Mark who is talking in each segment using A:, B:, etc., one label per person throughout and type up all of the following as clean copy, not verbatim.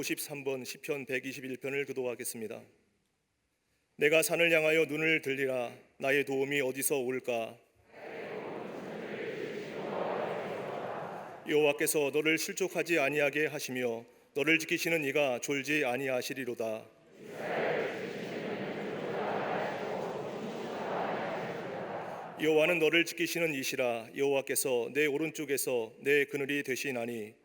A: 153번 시편 121편을 기도하겠습니다. 내가 산을 향하여 눈을 들리라. 나의 도움이 어디서 올까? 여호와께서 너를 실족하지 아니하게 하시며 너를 지키시는 이가 졸지 아니하시리로다. 여호와는 너를 지키시는 이시라. 여호와께서 내 오른쪽에서 내 그늘이 되시나니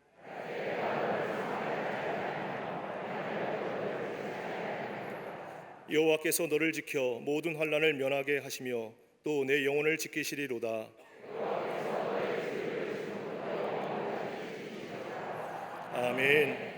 A: 여호와께서 너를 지켜 모든 환난을 면하게 하시며 또 내 영혼을 지키시리로다. 아멘.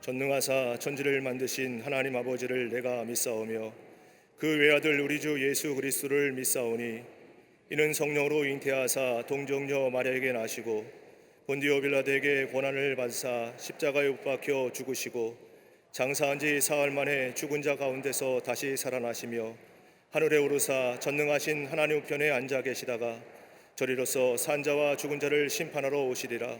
A: 전능하사 천지를 만드신 하나님 아버지를 내가 믿사오며 그 외아들 우리 주 예수 그리스도를 믿사오니 이는 성령으로 잉태하사 동정녀 마리아에게 나시고 본디오 빌라도에게 고난을 받으사 십자가에 못 박혀 죽으시고 장사한 지 사흘 만에 죽은 자 가운데서 다시 살아나시며 하늘에 오르사 전능하신 하나님 우편에 앉아 계시다가 저리로서 산자와 죽은 자를 심판하러 오시리라.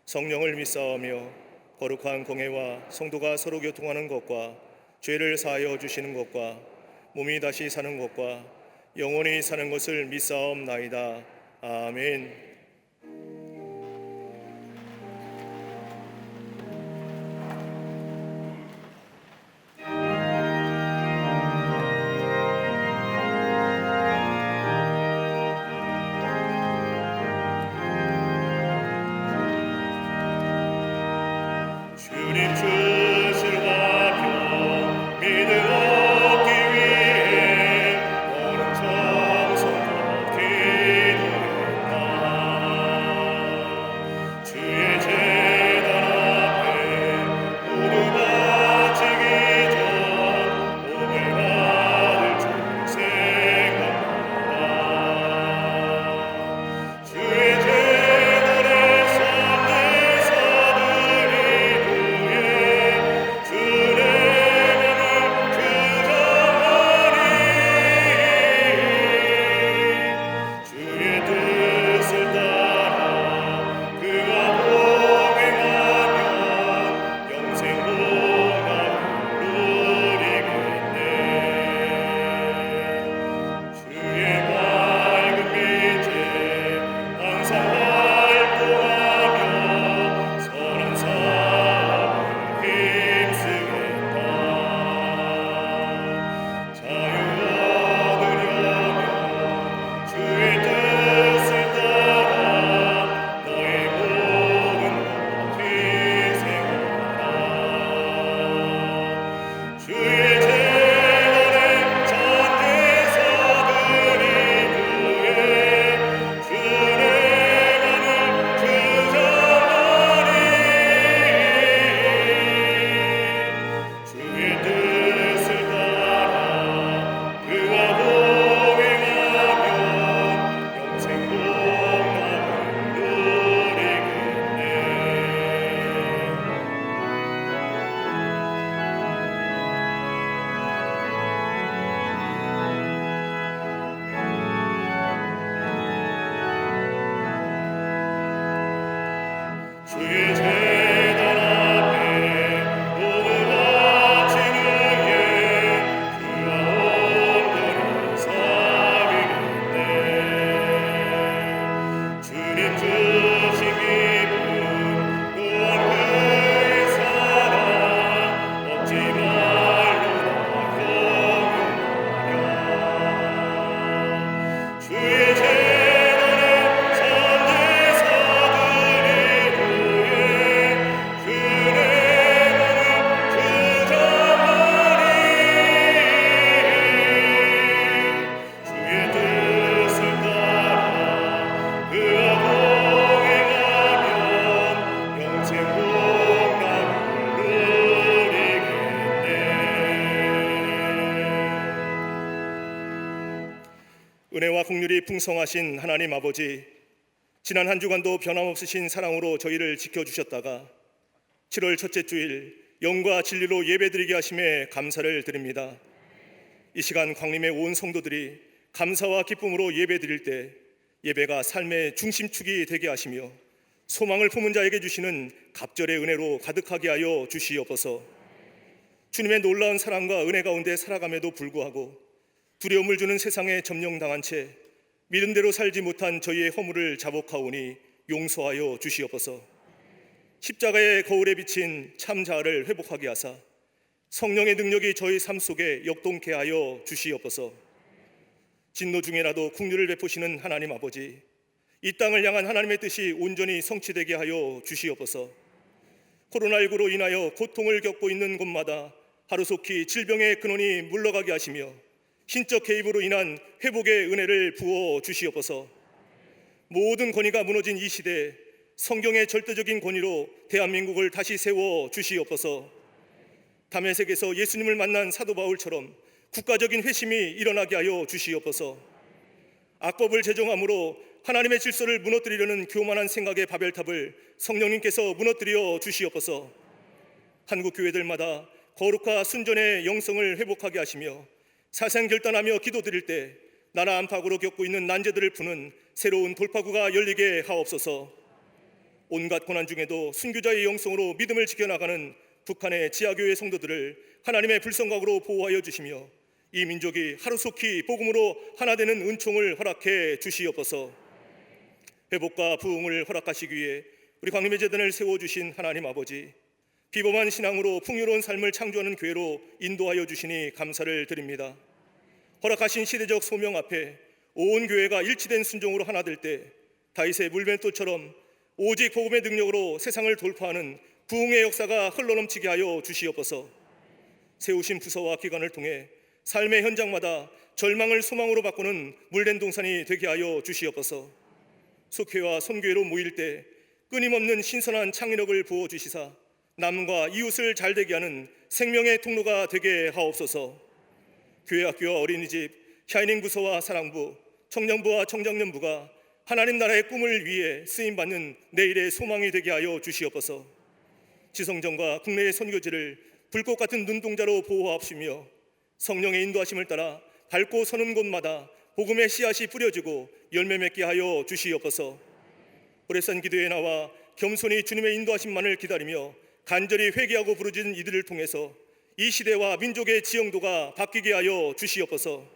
A: 성령을 믿사오며 거룩한 공회와 성도가 서로 교통하는 것과 죄를 사하여 주시는 것과 몸이 다시 사는 것과 영원히 사는 것을 믿사옵나이다. 아멘.
B: 주의 재단에
A: 은혜와 긍휼이 풍성하신 하나님 아버지, 지난 한 주간도 변함없으신 사랑으로 저희를 지켜주셨다가 7월 첫째 주일 영과 진리로 예배드리게 하심에 감사를 드립니다. 이 시간 광림의 온 성도들이 감사와 기쁨으로 예배드릴 때 예배가 삶의 중심축이 되게 하시며 소망을 품은 자에게 주시는 갑절의 은혜로 가득하게 하여 주시옵소서. 주님의 놀라운 사랑과 은혜 가운데 살아감에도 불구하고 두려움을 주는 세상에 점령당한 채 믿음대로 살지 못한 저희의 허물을 자복하오니 용서하여 주시옵소서. 십자가의 거울에 비친 참 자아를 회복하게 하사 성령의 능력이 저희 삶 속에 역동케 하여 주시옵소서. 진노 중에라도 긍휼을 베푸시는 하나님 아버지, 이 땅을 향한 하나님의 뜻이 온전히 성취되게 하여 주시옵소서. 코로나19로 인하여 고통을 겪고 있는 곳마다 하루속히 질병의 근원이 물러가게 하시며 신적 개입으로 인한 회복의 은혜를 부어 주시옵소서. 모든 권위가 무너진 이 시대에 성경의 절대적인 권위로 대한민국을 다시 세워 주시옵소서. 다메섹에서 예수님을 만난 사도 바울처럼 국가적인 회심이 일어나게 하여 주시옵소서. 악법을 제정함으로 하나님의 질서를 무너뜨리려는 교만한 생각의 바벨탑을 성령님께서 무너뜨려 주시옵소서. 한국 교회들마다 거룩과 순전의 영성을 회복하게 하시며 사생결단하며 기도드릴 때 나라 안팎으로 겪고 있는 난제들을 푸는 새로운 돌파구가 열리게 하옵소서. 온갖 고난 중에도 순교자의 영성으로 믿음을 지켜나가는 북한의 지하교회 성도들을 하나님의 불성각으로 보호하여 주시며 이 민족이 하루속히 복음으로 하나 되는 은총을 허락해 주시옵소서. 회복과 부흥을 허락하시기 위해 우리 광림의 재단을 세워주신 하나님 아버지, 비범한 신앙으로 풍요로운 삶을 창조하는 교회로 인도하여 주시니 감사를 드립니다. 허락하신 시대적 소명 앞에 온 교회가 일치된 순종으로 하나 될 때 다윗의 물맷돌처럼 오직 복음의 능력으로 세상을 돌파하는 부흥의 역사가 흘러넘치게 하여 주시옵소서. 세우신 부서와 기관을 통해 삶의 현장마다 절망을 소망으로 바꾸는 물된 동산이 되게 하여 주시옵소서. 속회와 선교회로 모일 때 끊임없는 신선한 창의력을 부어주시사 남과 이웃을 잘되게 하는 생명의 통로가 되게 하옵소서. 교회, 학교와 어린이집, 샤이닝 부서와 사랑부, 청년부와 청장년부가 하나님 나라의 꿈을 위해 쓰임받는 내일의 소망이 되게 하여 주시옵소서. 지성전과 국내의 선교지를 불꽃 같은 눈동자로 보호하시며 성령의 인도하심을 따라 밟고 서는 곳마다 복음의 씨앗이 뿌려지고 열매 맺게 하여 주시옵소서. 오래산 기도에 나와 겸손히 주님의 인도하심만을 기다리며 간절히 회개하고 부르짖는 이들을 통해서 이 시대와 민족의 지형도가 바뀌게 하여 주시옵소서.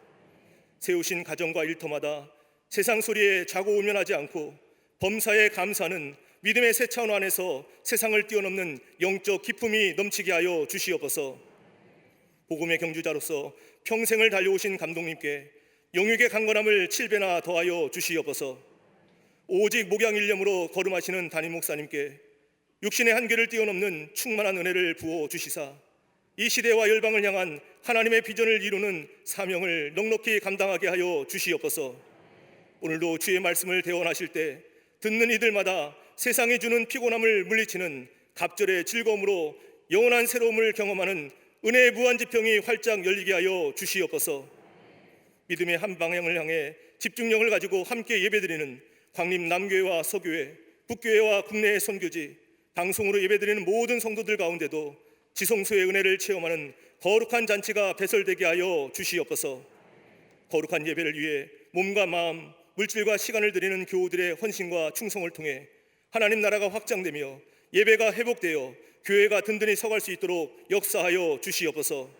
A: 세우신 가정과 일터마다 세상 소리에 좌고우면하지 않고 범사에 감사하는 믿음의 새 차원 안에서 세상을 뛰어넘는 영적 기쁨이 넘치게 하여 주시옵소서. 복음의 경주자로서 평생을 달려오신 감독님께 영육의 강건함을 7배나 더하여 주시옵소서. 오직 목양일념으로 거름하시는 담임 목사님께 육신의 한계를 뛰어넘는 충만한 은혜를 부어 주시사 이 시대와 열방을 향한 하나님의 비전을 이루는 사명을 넉넉히 감당하게 하여 주시옵소서. 오늘도 주의 말씀을 대원하실 때 듣는 이들마다 세상이 주는 피곤함을 물리치는 갑절의 즐거움으로 영원한 새로움을 경험하는 은혜의 무한지평이 활짝 열리게 하여 주시옵소서. 믿음의 한 방향을 향해 집중력을 가지고 함께 예배드리는 광림 남교회와 서교회, 북교회와 국내의 선교지, 방송으로 예배드리는 모든 성도들 가운데도 지성소의 은혜를 체험하는 거룩한 잔치가 배설되게 하여 주시옵소서. 거룩한 예배를 위해 몸과 마음, 물질과 시간을 드리는 교우들의 헌신과 충성을 통해 하나님 나라가 확장되며 예배가 회복되어 교회가 든든히 서갈 수 있도록 역사하여 주시옵소서.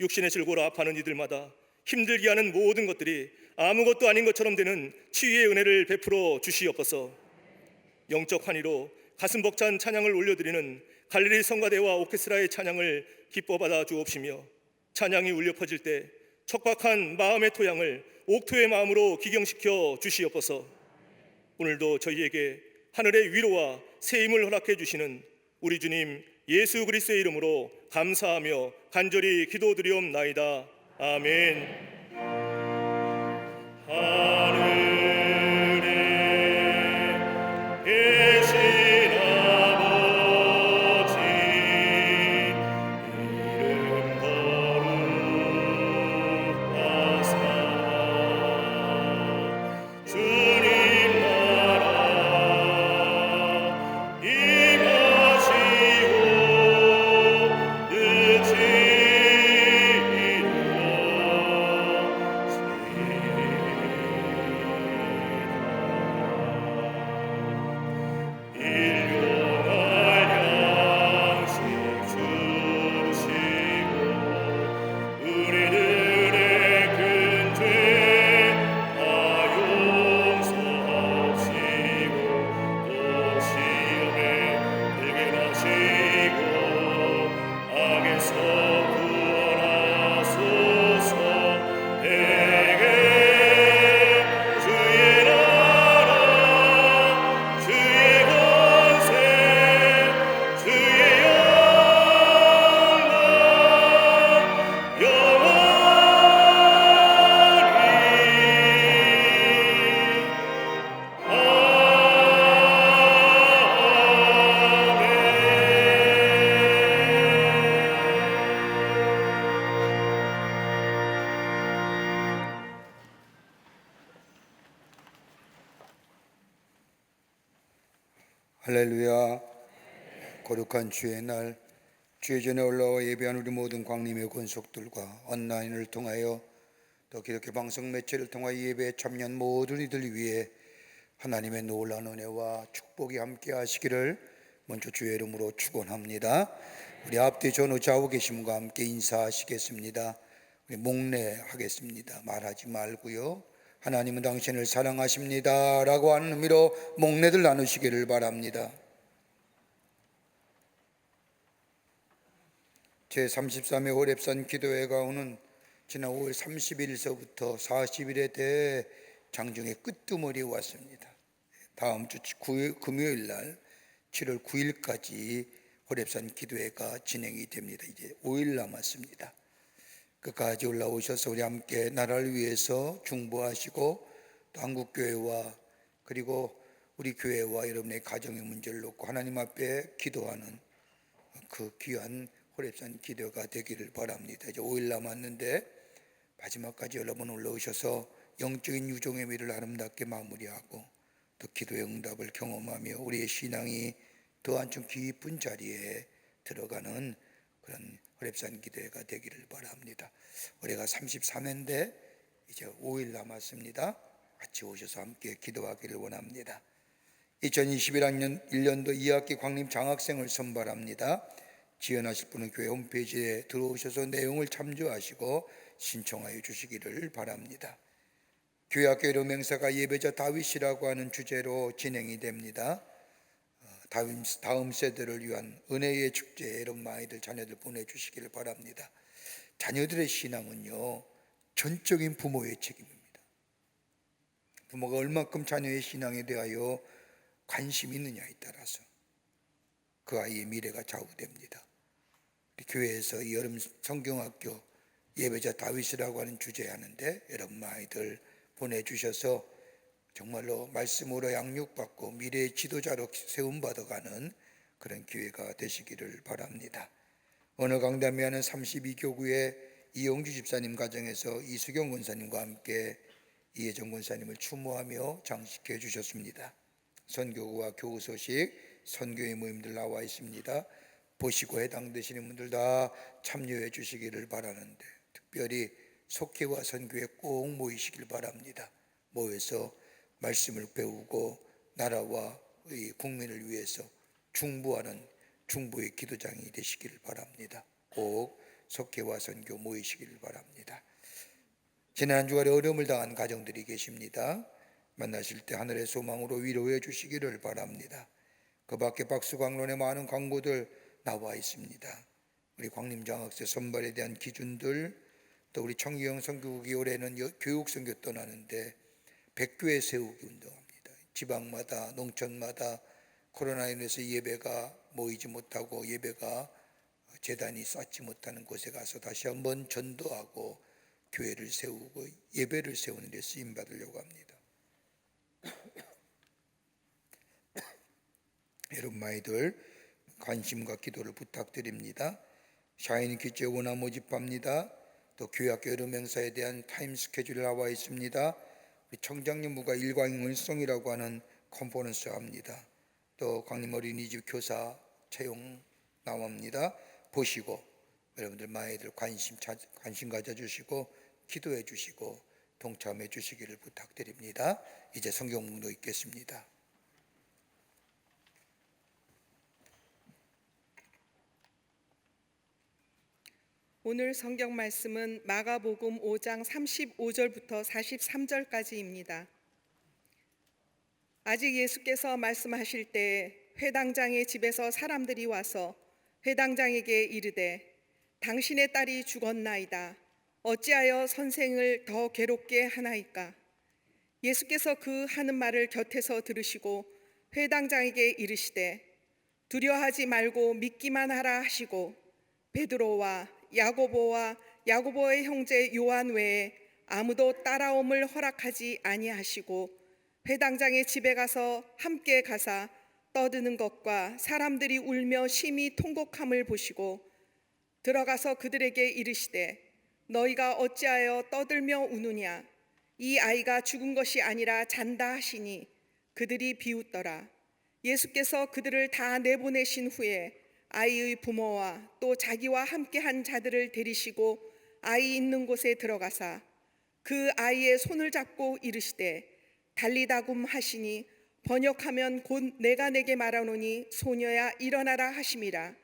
A: 육신의 질고로 아파하는 이들마다 힘들게 하는 모든 것들이 아무것도 아닌 것처럼 되는 치유의 은혜를 베풀어 주시옵소서. 영적 환희로 가슴 벅찬 찬양을 올려드리는 갈릴리 성가대와 오케스트라의 찬양을 기뻐 받아 주옵시며 찬양이 울려 퍼질 때 척박한 마음의 토양을 옥토의 마음으로 기경시켜 주시옵소서. 오늘도 저희에게 하늘의 위로와 새 힘을 허락해 주시는 우리 주님 예수 그리스도의 이름으로 감사하며 간절히 기도드리옵나이다. 아멘. 하늘에 계신 아버지 이름 거룩하사
B: 할렐루야. 거룩한 주의 날, 주의 전에 올라와 예배한 우리 모든 광림의 권속들과 온라인을 통하여 또 기독교 방송 매체를 통하여 예배에 참여한 모든 이들 위해 하나님의 놀라운 은혜와 축복이 함께 하시기를 먼저 주의 이름으로 축원합니다. 우리 앞뒤 전후 좌우 계심과 함께 인사하시겠습니다. 우리 목례하겠습니다. 말하지 말고요. 하나님은 당신을 사랑하십니다 라고 하는 의미로 목례들 나누시기를 바랍니다. 제33회 호렙산 기도회가 오는 지난 5월 30일서부터 40일에 대해 장중의 끄트머리에 왔습니다. 다음 주 금요일 날 7월 9일까지 호렙산 기도회가 진행이 됩니다. 이제 5일 남았습니다. 끝까지 올라오셔서 우리 함께 나라를 위해서 중보하시고 또 한국교회와 그리고 우리 교회와 여러분의 가정의 문제를 놓고 하나님 앞에 기도하는 그 귀한 호렙산 기도가 되기를 바랍니다. 이제 5일 남았는데 마지막까지 여러분 올라오셔서 영적인 유종의 미를 아름답게 마무리하고 또 기도의 응답을 경험하며 우리의 신앙이 더 한층 깊은 자리에 들어가는 그런 호렙산 기도회가 되기를 바랍니다. 올해가 33회인데 이제 5일 남았습니다. 같이 오셔서 함께 기도하기를 원합니다. 2021학년 1년도 2학기 광림 장학생을 선발합니다. 지원하실 분은 교회 홈페이지에 들어오셔서 내용을 참조하시고 신청하여 주시기를 바랍니다. 교회학교 이름 행사가 예배자 다윗이라고 하는 주제로 진행이 됩니다. 다음 세대를 위한 은혜의 축제에 이런 아이들 자녀들 보내주시기를 바랍니다. 자녀들의 신앙은요 전적인 부모의 책임입니다. 부모가 얼만큼 자녀의 신앙에 대하여 관심이 있느냐에 따라서 그 아이의 미래가 좌우됩니다. 교회에서 이 여름 성경학교 예배자 다윗이라고 하는 주제 하는데 여러분 아이들 보내주셔서 정말로 말씀으로 양육받고 미래의 지도자로 세움받아가는 그런 기회가 되시기를 바랍니다. 오늘 강담회하는 32교구의 이용주 집사님 가정에서 이수경 권사님과 함께 이혜정 권사님을 추모하며 장식해 주셨습니다. 선교구와 교우 소식, 선교의 모임들 나와 있습니다. 보시고 해당되시는 분들 다 참여해 주시기를 바라는데 특별히 속회와 선교에 꼭 모이시길 바랍니다. 모여서 말씀을 배우고 나라와 이 국민을 위해서 중보하는 중보의 기도장이 되시기를 바랍니다. 꼭 속회와 선교 모이시기를 바랍니다. 지난 주간에 어려움을 당한 가정들이 계십니다. 만나실 때 하늘의 소망으로 위로해 주시기를 바랍니다. 그 밖에 박수광론에 많은 광고들 나와 있습니다. 우리 광림장학생 선발에 대한 기준들, 또 우리 청기영 선교국이 올해는 교육선교 떠나는데 100교회 세우기 운동합니다. 지방마다 농촌마다 코로나로 인해서 예배가 모이지 못하고 예배가 재단이 쌓지 못하는 곳에 가서 다시 한번 전도하고 교회를 세우고 예배를 세우는 데 쓰임받으려고 합니다. 여러분 아이들 관심과 기도를 부탁드립니다. 샤인 기재 원화 모집합니다. 또 교회학교 여름 행사에 대한 타임 스케줄이 나와 있습니다. 우리 청장님부가 일광응원성이라고 하는 컨퍼런스 합니다. 또 광림 어린이집 교사 채용 나옵니다. 보시고 여러분들 많이들 관심 가져주시고 기도해 주시고 동참해 주시기를 부탁드립니다. 이제 성경 묵도 읽겠습니다.
C: 오늘 성경 말씀은 마가복음 5장 35절부터 43절까지입니다. 아직 예수께서 말씀하실 때 회당장의 집에서 사람들이 와서 회당장에게 이르되 당신의 딸이 죽었나이다. 어찌하여 선생을 더 괴롭게 하나이까? 예수께서 그 하는 말을 곁에서 들으시고 회당장에게 이르시되 두려워하지 말고 믿기만 하라 하시고 베드로와 야고보와 야고보의 형제 요한 외에 아무도 따라옴을 허락하지 아니하시고 회당장의 집에 가서 함께 가사 떠드는 것과 사람들이 울며 심히 통곡함을 보시고 들어가서 그들에게 이르시되 너희가 어찌하여 떠들며 우느냐? 이 아이가 죽은 것이 아니라 잔다 하시니 그들이 비웃더라. 예수께서 그들을 다 내보내신 후에 아이의 부모와 또 자기와 함께한 자들을 데리시고 아이 있는 곳에 들어가사 그 아이의 손을 잡고 이르시되 달리다굼 하시니 번역하면 곧 내가 내게 말하노니 소녀야 일어나라 하심이라.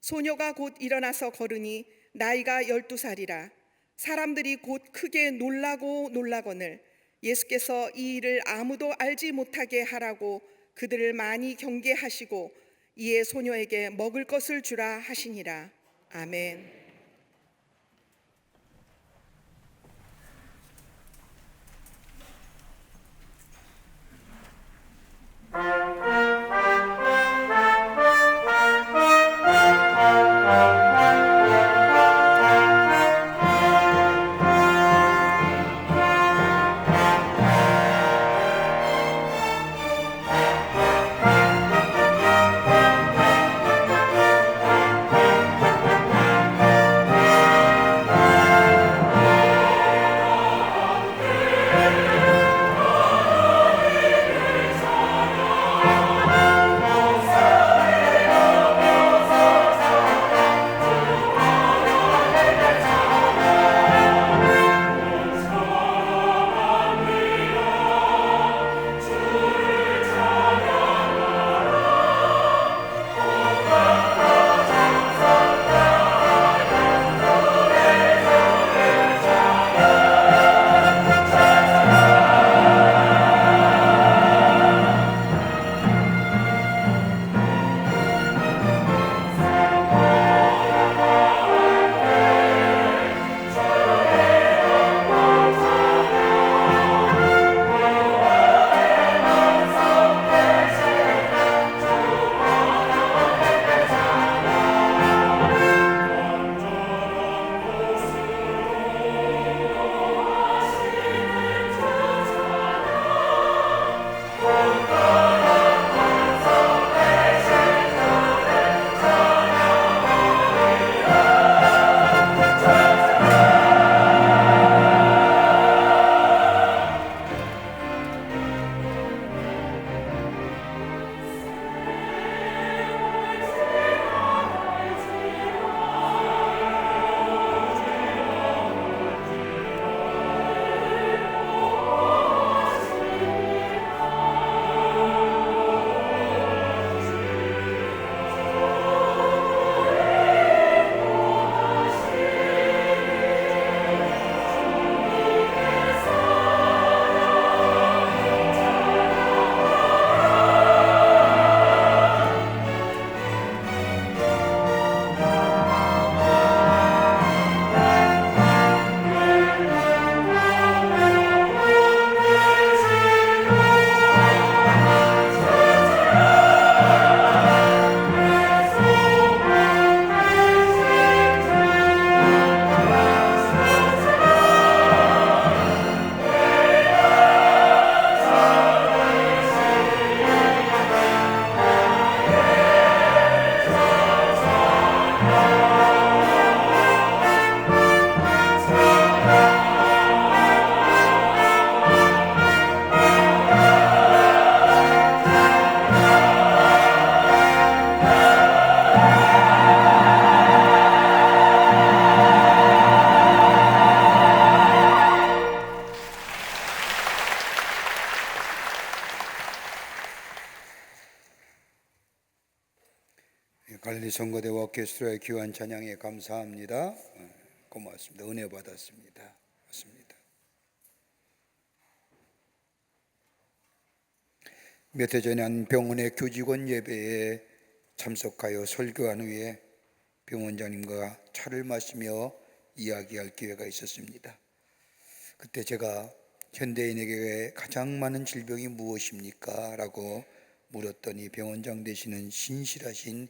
C: 소녀가 곧 일어나서 걸으니 나이가 12살이라. 사람들이 곧 크게 놀라고 놀라거늘 예수께서 이 일을 아무도 알지 못하게 하라고 그들을 많이 경계하시고 이에 소녀에게 먹을 것을 주라 하시니라. 아멘.
B: 갈릴리 성거대와 오케스트라의 귀한 찬양에 감사합니다. 고맙습니다. 은혜 받았습니다. 맞습니다. 몇 해 전에 한 병원의 교직원 예배에 참석하여 설교한 후에 병원장님과 차를 마시며 이야기할 기회가 있었습니다. 그때 제가 현대인에게 가장 많은 질병이 무엇입니까? 라고 물었더니 병원장 되시는 신실하신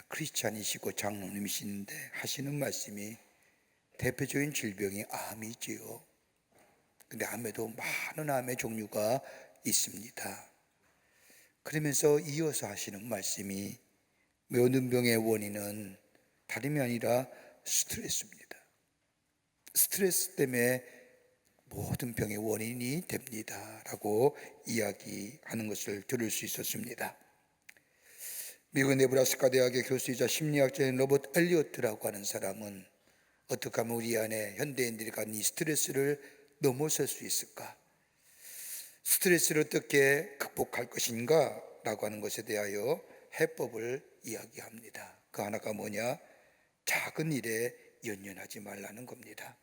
B: 크리스찬이시고 장로님이신데 하시는 말씀이 대표적인 질병이 암이지요. 근데 암에도 많은 암의 종류가 있습니다. 그러면서 이어서 하시는 말씀이 모든 병의 원인은 다름이 아니라 스트레스입니다. 스트레스 때문에 모든 병의 원인이 됩니다 라고 이야기하는 것을 들을 수 있었습니다. 미국 네브라스카 대학의 교수이자 심리학자인 로버트 엘리어트라고 하는 사람은 어떻게 하면 우리 안에 현대인들이 갖는 이 스트레스를 넘어설 수 있을까? 스트레스를 어떻게 극복할 것인가? 라고 하는 것에 대하여 해법을 이야기합니다. 그 하나가 뭐냐? 작은 일에 연연하지 말라는 겁니다.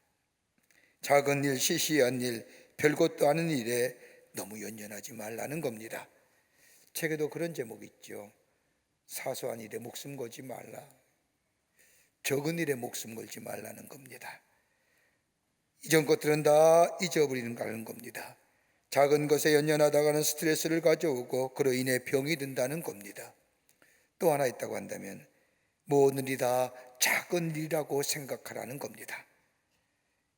B: 작은 일, 시시한 일, 별것도 아닌 일에 너무 연연하지 말라는 겁니다. 책에도 그런 제목이 있죠. 사소한 일에 목숨 걸지 말라. 적은 일에 목숨 걸지 말라는 겁니다. 이전 것들은 다 잊어버리는 겁니다. 작은 것에 연연하다가는 스트레스를 가져오고 그로 인해 병이 든다는 겁니다. 또 하나 있다고 한다면 모든 일이 다 작은 일이라고 생각하라는 겁니다.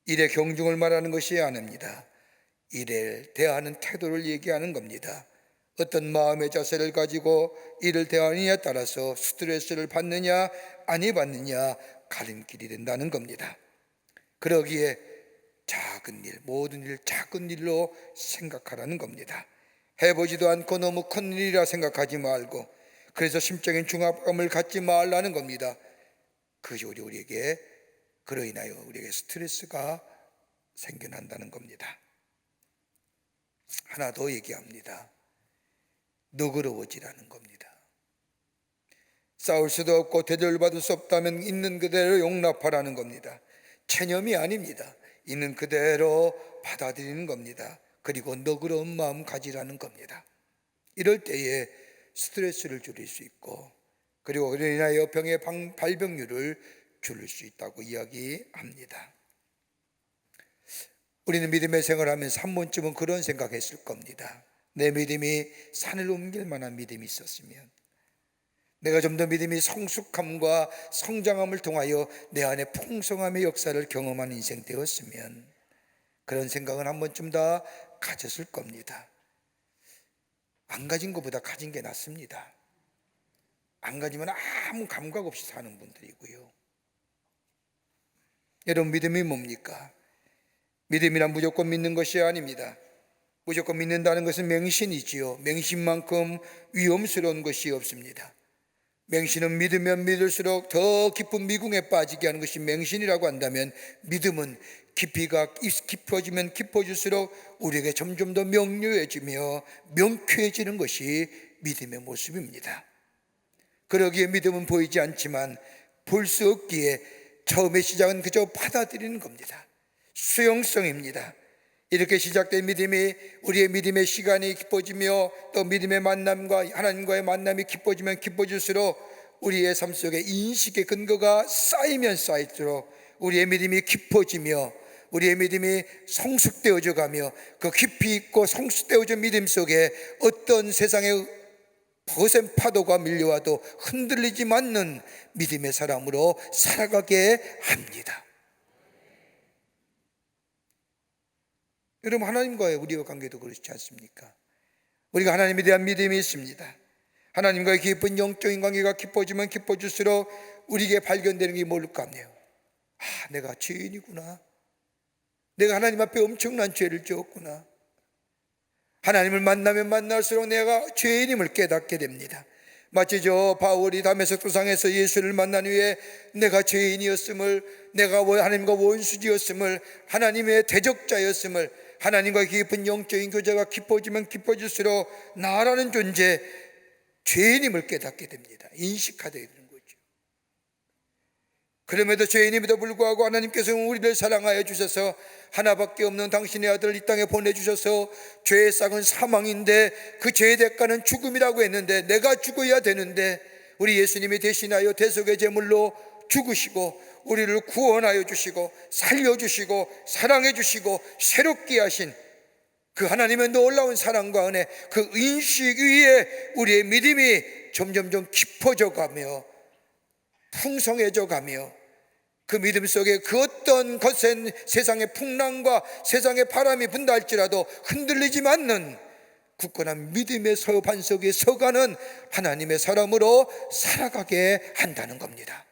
B: 일의 경중을 말하는 것이 아닙니다. 일을 대하는 태도를 얘기하는 겁니다. 어떤 마음의 자세를 가지고 일을 대하느냐에 따라서 스트레스를 받느냐 아니 받느냐 가림길이 된다는 겁니다. 그러기에 작은 일, 모든 일 작은 일로 생각하라는 겁니다. 해보지도 않고 너무 큰 일이라 생각하지 말고, 그래서 심적인 중압감을 갖지 말라는 겁니다. 그것이 우리에게, 그로 인하여 우리에게 스트레스가 생겨난다는 겁니다. 하나 더 얘기합니다. 너그러워지라는 겁니다. 싸울 수도 없고 대접받을 수 없다면 있는 그대로 용납하라는 겁니다. 체념이 아닙니다. 있는 그대로 받아들이는 겁니다. 그리고 너그러운 마음 가지라는 겁니다. 이럴 때에 스트레스를 줄일 수 있고, 그리고 그로 인하여 병의 발병률을 줄일 수 있다고 이야기합니다. 우리는 믿음의 생활을 하면서 한 번쯤은 그런 생각했을 겁니다. 내 믿음이 산을 옮길 만한 믿음이 있었으면, 내가 좀 더 믿음이 성숙함과 성장함을 통하여 내 안에 풍성함의 역사를 경험하는 인생 되었으면, 그런 생각은 한 번쯤 다 가졌을 겁니다. 안 가진 것보다 가진 게 낫습니다. 안 가지면 아무 감각 없이 사는 분들이고요. 여러분, 믿음이 뭡니까? 믿음이란 무조건 믿는 것이 아닙니다. 무조건 믿는다는 것은 맹신이지요. 맹신만큼 위험스러운 것이 없습니다. 맹신은 믿으면 믿을수록 더 깊은 미궁에 빠지게 하는 것이 맹신이라고 한다면, 믿음은 깊이가 깊어지면 깊어질수록 우리에게 점점 더 명료해지며 명쾌해지는 것이 믿음의 모습입니다. 그러기에 믿음은 보이지 않지만 볼 수 없기에 처음의 시작은 그저 받아들이는 겁니다. 수용성입니다. 이렇게 시작된 믿음이, 우리의 믿음의 시간이 깊어지며 또 믿음의 만남과 하나님과의 만남이 깊어지면 깊어질수록 우리의 삶 속에 인식의 근거가 쌓이면 쌓일수록 우리의 믿음이 깊어지며 우리의 믿음이 성숙되어져 가며, 그 깊이 있고 성숙되어진 믿음 속에 어떤 세상의 거센 파도가 밀려와도 흔들리지 않는 믿음의 사람으로 살아가게 합니다. 여러분, 하나님과의 우리의 관계도 그렇지 않습니까? 우리가 하나님에 대한 믿음이 있습니다. 하나님과의 깊은 영적인 관계가 깊어지면 깊어질수록 우리에게 발견되는 게 뭘까 하네요. 내가 죄인이구나. 내가 하나님 앞에 엄청난 죄를 지었구나. 하나님을 만나면 만날수록 내가 죄인임을 깨닫게 됩니다. 마치 저 바울이 다메섹 도상에서 예수를 만난 후에 내가 죄인이었음을, 내가 하나님과 원수지였음을, 하나님의 대적자였음을, 하나님과 깊은 영적인 교제가 깊어지면 깊어질수록 나라는 존재, 죄인임을 깨닫게 됩니다. 인식하게 되는 거죠. 그럼에도 죄인임에도 불구하고 하나님께서는 우리를 사랑하여 주셔서 하나밖에 없는 당신의 아들을 이 땅에 보내주셔서, 죄의 싹은 사망인데 그 죄의 대가는 죽음이라고 했는데, 내가 죽어야 되는데 우리 예수님이 대신하여 대속의 제물로 죽으시고 우리를 구원하여 주시고 살려주시고 사랑해 주시고 새롭게 하신 그 하나님의 놀라운 사랑과 은혜, 그 인식 위에 우리의 믿음이 점점점 깊어져 가며 풍성해져 가며, 그 믿음 속에 그 어떤 거센 세상의 풍랑과 세상의 바람이 분다 할지라도 흔들리지 않는 굳건한 믿음의 반석에 서가는 하나님의 사람으로 살아가게 한다는 겁니다.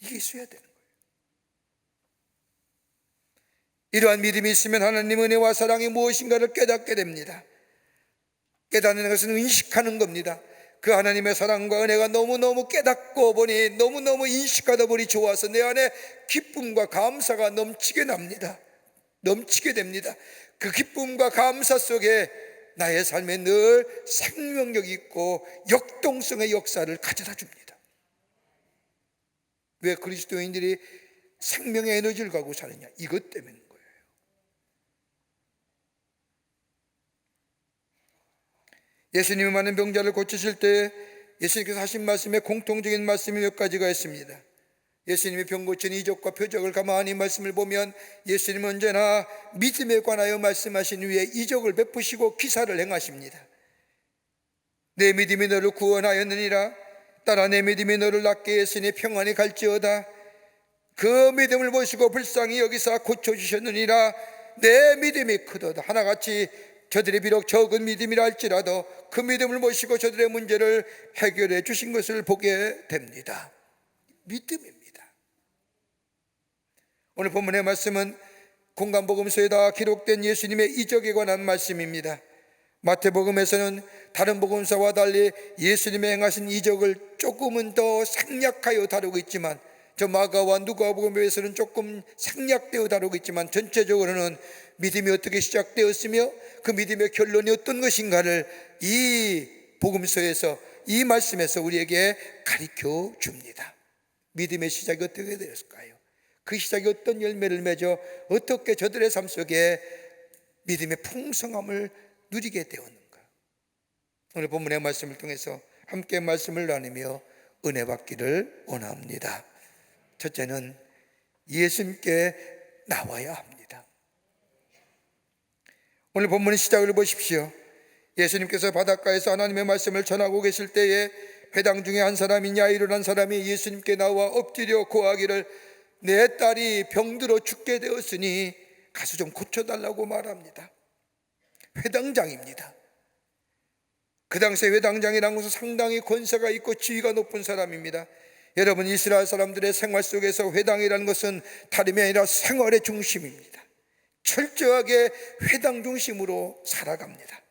B: 이게 있어야 되는 거예요. 이러한 믿음이 있으면 하나님 은혜와 사랑이 무엇인가를 깨닫게 됩니다. 깨닫는 것은 인식하는 겁니다. 그 하나님의 사랑과 은혜가 너무너무 깨닫고 보니, 너무너무 인식하다 보니 좋아서 내 안에 기쁨과 감사가 넘치게 납니다. 넘치게 됩니다. 그 기쁨과 감사 속에 나의 삶에 늘 생명력이 있고 역동성의 역사를 가져다 줍니다. 왜 그리스도인들이 생명의 에너지를 갖고 사느냐? 이것 때문인 거예요. 예수님이 많은 병자를 고치실 때 예수님께서 하신 말씀에 공통적인 말씀이 몇 가지가 있습니다. 예수님이 병 고친 이적과 표적을 가만히 말씀을 보면 예수님은 언제나 믿음에 관하여 말씀하신 후에 이적을 베푸시고 기사를 행하십니다. 내 믿음이 너를 구원하였느니라. 따라 내 믿음이 너를 낫게 했으니 평안히 갈지어다. 그 믿음을 보시고 불쌍히 여기사 고쳐주셨느니라. 내 믿음이 크도다. 하나같이 저들이 비록 적은 믿음이라 할지라도 그 믿음을 보시고 저들의 문제를 해결해 주신 것을 보게 됩니다. 믿음입니다. 오늘 본문의 말씀은 공간복음서에 다 기록된 예수님의 이적에 관한 말씀입니다. 마태복음에서는 다른 복음서와 달리 예수님의 행하신 이적을 조금은 더 생략하여 다루고 있지만, 저 마가와 누가복음에서는 조금 생략되어 다루고 있지만, 전체적으로는 믿음이 어떻게 시작되었으며 그 믿음의 결론이 어떤 것인가를 이 복음서에서, 이 말씀에서 우리에게 가르쳐 줍니다. 믿음의 시작이 어떻게 되었을까요? 그 시작이 어떤 열매를 맺어 어떻게 저들의 삶 속에 믿음의 풍성함을 누리게 되었는가? 오늘 본문의 말씀을 통해서 함께 말씀을 나누며 은혜 받기를 원합니다. 첫째는 예수님께 나와야 합니다. 오늘 본문의 시작을 보십시오. 예수님께서 바닷가에서 하나님의 말씀을 전하고 계실 때에 회당 중에 한 사람인 야이로라는 사람이 예수님께 나와 엎드려 고하기를, 내 딸이 병들어 죽게 되었으니 가서 좀 고쳐달라고 말합니다. 회당장입니다. 그 당시에 회당장이라는 것은 상당히 권세가 있고 지위가 높은 사람입니다. 여러분, 이스라엘 사람들의 생활 속에서 회당이라는 것은 다름이 아니라 생활의 중심입니다. 철저하게 회당 중심으로 살아갑니다.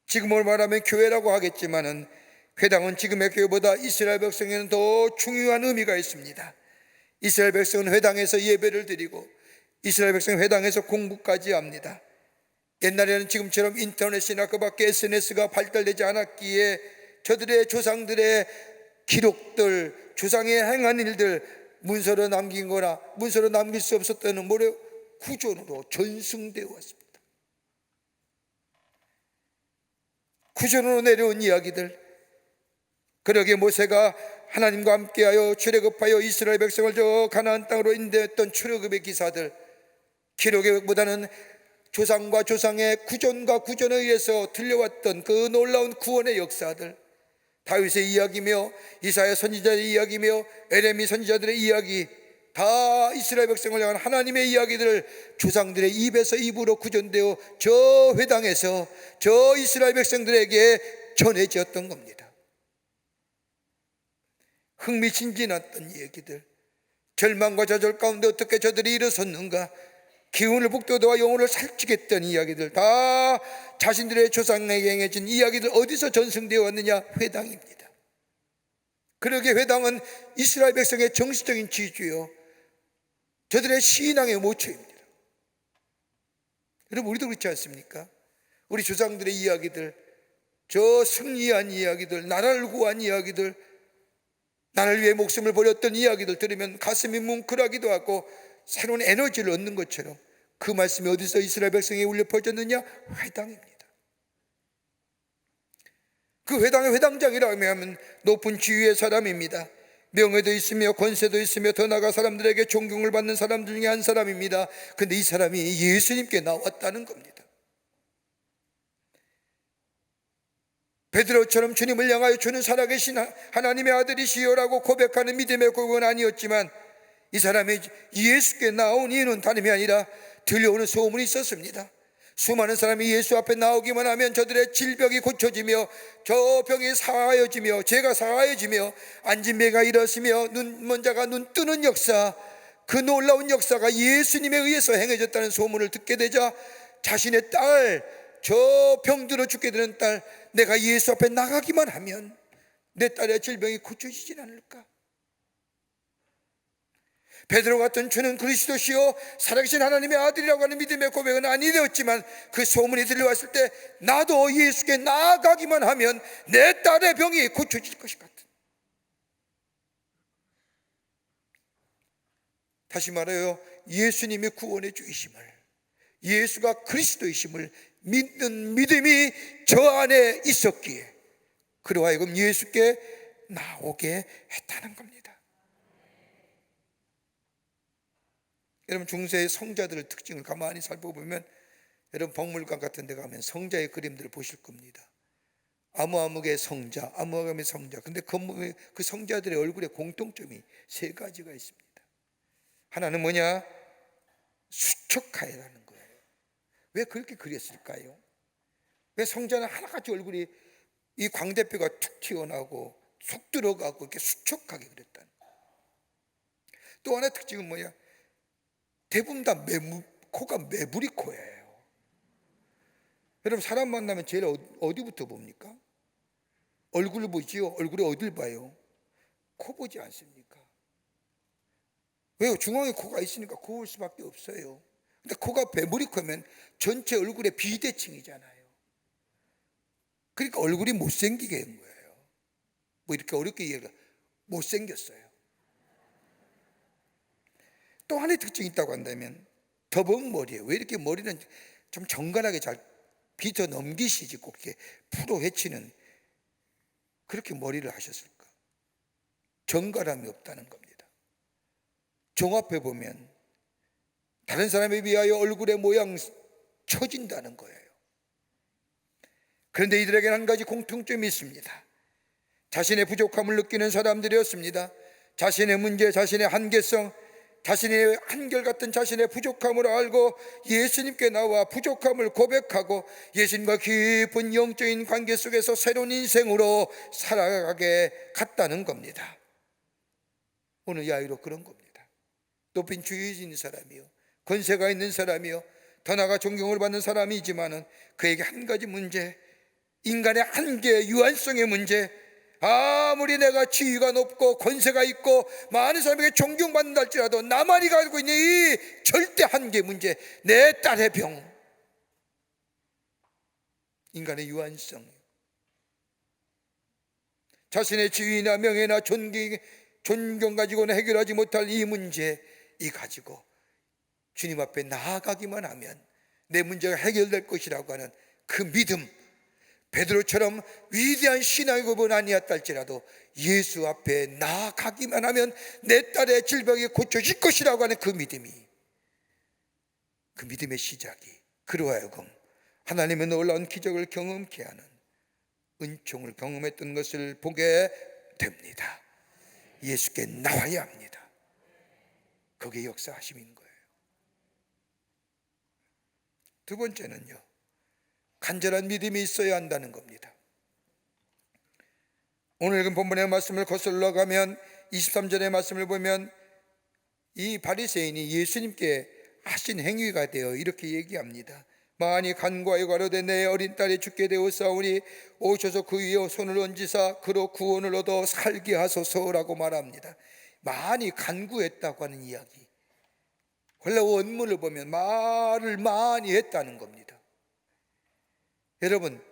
B: 지금으로 말하면 교회라고 하겠지만은 회당은 지금의 교회보다 이스라엘 백성에는 더 중요한 의미가 있습니다. 이스라엘 백성은 회당에서 예배를 드리고 이스라엘 백성은 회당에서 공부까지 합니다. 옛날에는 지금처럼 인터넷이나 그 밖에 SNS가 발달되지 않았기에 저들의 조상들의 기록들, 조상의 행한 일들 문서로 남긴 거나 문서로 남길 수 없었다는 구전으로 전승되어 왔습니다. 구전으로 내려온 이야기들, 그러게 모세가 하나님과 함께하여 출애굽하여 이스라엘 백성을 저 가나안 땅으로 인도했던 출애굽의 기사들, 기록보다는 조상과 조상의 구전과 구전에 의해서 들려왔던 그 놀라운 구원의 역사들, 다윗의 이야기며 이사야 선지자의 이야기며 에레미 선지자들의 이야기, 다 이스라엘 백성을 향한 하나님의 이야기들을 조상들의 입에서 입으로 구전되어 저 회당에서 저 이스라엘 백성들에게 전해졌던 겁니다. 흥미진진했던 얘기들, 절망과 좌절 가운데 어떻게 저들이 일어섰는가, 기운을 북돋아 영혼을 살찌겠던 이야기들, 다 자신들의 조상에게 행해진 이야기들 어디서 전승되어 왔느냐? 회당입니다. 그러게 회당은 이스라엘 백성의 정신적인 지주요, 저들의 신앙의 모처입니다. 여러분, 우리도 그렇지 않습니까? 우리 조상들의 이야기들, 저 승리한 이야기들, 나라를 구한 이야기들, 나를 위해 목숨을 버렸던 이야기들 들으면 가슴이 뭉클하기도 하고 새로운 에너지를 얻는 것처럼, 그 말씀이 어디서 이스라엘 백성에 울려 퍼졌느냐? 회당입니다. 그 회당의 회당장이라고 하면 높은 지위의 사람입니다. 명예도 있으며 권세도 있으며 더 나아가 사람들에게 존경을 받는 사람 중에 한 사람입니다. 그런데 이 사람이 예수님께 나왔다는 겁니다. 베드로처럼 주님을 향하여 주는 살아계신 하나님의 아들이시여라고 고백하는 믿음의 고백은 아니었지만, 이 사람이 예수께 나온 이유는 다름이 아니라 들려오는 소문이 있었습니다. 수많은 사람이 예수 앞에 나오기만 하면 저들의 질병이 고쳐지며 저 병이 사하여지며 죄가 사하여지며 앉은 배가 일어서며 눈먼 자가 눈 뜨는 역사, 그 놀라운 역사가 예수님에 의해서 행해졌다는 소문을 듣게 되자 자신의 딸, 저 병들어 죽게 되는 딸, 내가 예수 앞에 나가기만 하면 내 딸의 질병이 고쳐지진 않을까? 베드로 같은 주는 그리스도시요 살아계신 하나님의 아들이라고 하는 믿음의 고백은 아니 되었지만, 그 소문이 들려왔을 때 나도 예수께 나아가기만 하면 내 딸의 병이 고쳐질 것이 같은, 다시 말해요, 예수님이 구원의 주이심을, 예수가 그리스도이심을 믿는 믿음이 저 안에 있었기에 그로 하여금 예수께 나오게 했다는 겁니다. 여러분, 중세의 성자들의 특징을 가만히 살펴보면, 여러분 박물관 같은 데 가면 성자의 그림들을 보실 겁니다. 아무아무의 성자, 아무아무의 성자. 근데 그 성자들의 얼굴에 공통점이 세 가지가 있습니다. 하나는 뭐냐? 수척하여라는 거예요. 왜 그렇게 그렸을까요? 왜 성자는 하나같이 얼굴이 이 광대뼈가 툭 튀어나오고 속 들어가고 이렇게 수척하게 그렸다는 거예요. 또 하나의 특징은 뭐냐? 대부분 다 코가 매부리 코예요. 여러분, 사람 만나면 제일 어디부터 봅니까? 얼굴을 보지요. 얼굴에 어딜 봐요? 코 보지 않습니까? 왜요? 중앙에 코가 있으니까 코 볼 수밖에 없어요. 근데 코가 매부리 코면 전체 얼굴의 비대칭이잖아요. 그러니까 얼굴이 못생기게 한 거예요. 뭐 이렇게 어렵게 이해가, 못생겼어요. 또 하나의 특징이 있다고 한다면 더벅머리예요. 왜 이렇게 머리는 좀 정갈하게 잘 빗어 넘기시지 꼭 이렇게 풀어 헤치는, 그렇게 머리를 하셨을까? 정갈함이 없다는 겁니다. 종합해 보면 다른 사람에 비하여 얼굴의 모양 처진다는 거예요. 그런데 이들에게는 한 가지 공통점이 있습니다. 자신의 부족함을 느끼는 사람들이었습니다. 자신의 문제, 자신의 한계성, 자신의 한결같은 자신의 부족함을 알고 예수님께 나와 부족함을 고백하고 예수님과 깊은 영적인 관계 속에서 새로운 인생으로 살아가게 갔다는 겁니다. 오늘 야이로 그런 겁니다. 높인 주의에 있는 사람이요, 권세가 있는 사람이요, 더 나아가 존경을 받는 사람이지만은 그에게 한 가지 문제, 인간의 한계, 유한성의 문제, 아무리 내가 지위가 높고 권세가 있고 많은 사람에게 존경받는다 할지라도 나만이 가지고 있는 이 절대 한계 문제, 내 딸의 병, 인간의 유한성, 자신의 지위나 명예나 존경 가지고는 해결하지 못할 이 문제, 이 가지고 주님 앞에 나아가기만 하면 내 문제가 해결될 것이라고 하는 그 믿음, 베드로처럼 위대한 신앙의 고백은 아니었다 할지라도 예수 앞에 나아가기만 하면 내 딸의 질병이 고쳐질 것이라고 하는 그 믿음이, 그 믿음의 시작이 그로 하여금 하나님의 놀라운 기적을 경험케 하는 은총을 경험했던 것을 보게 됩니다. 예수께 나와야 합니다. 그게 역사하심인 거예요. 두 번째는요, 간절한 믿음이 있어야 한다는 겁니다. 오늘 읽은 본문의 말씀을 거슬러 가면 23절의 말씀을 보면 이 바리새인이 예수님께 하신 행위가 되어 이렇게 얘기합니다. 많이 간구하여 가로되 내 어린 딸이 죽게 되었사오니 오셔서 그 위에 손을 얹으사 그로 구원을 얻어 살게 하소서라고 말합니다. 많이 간구했다고 하는 이야기, 원래 원문을 보면 말을 많이 했다는 겁니다. 여러분,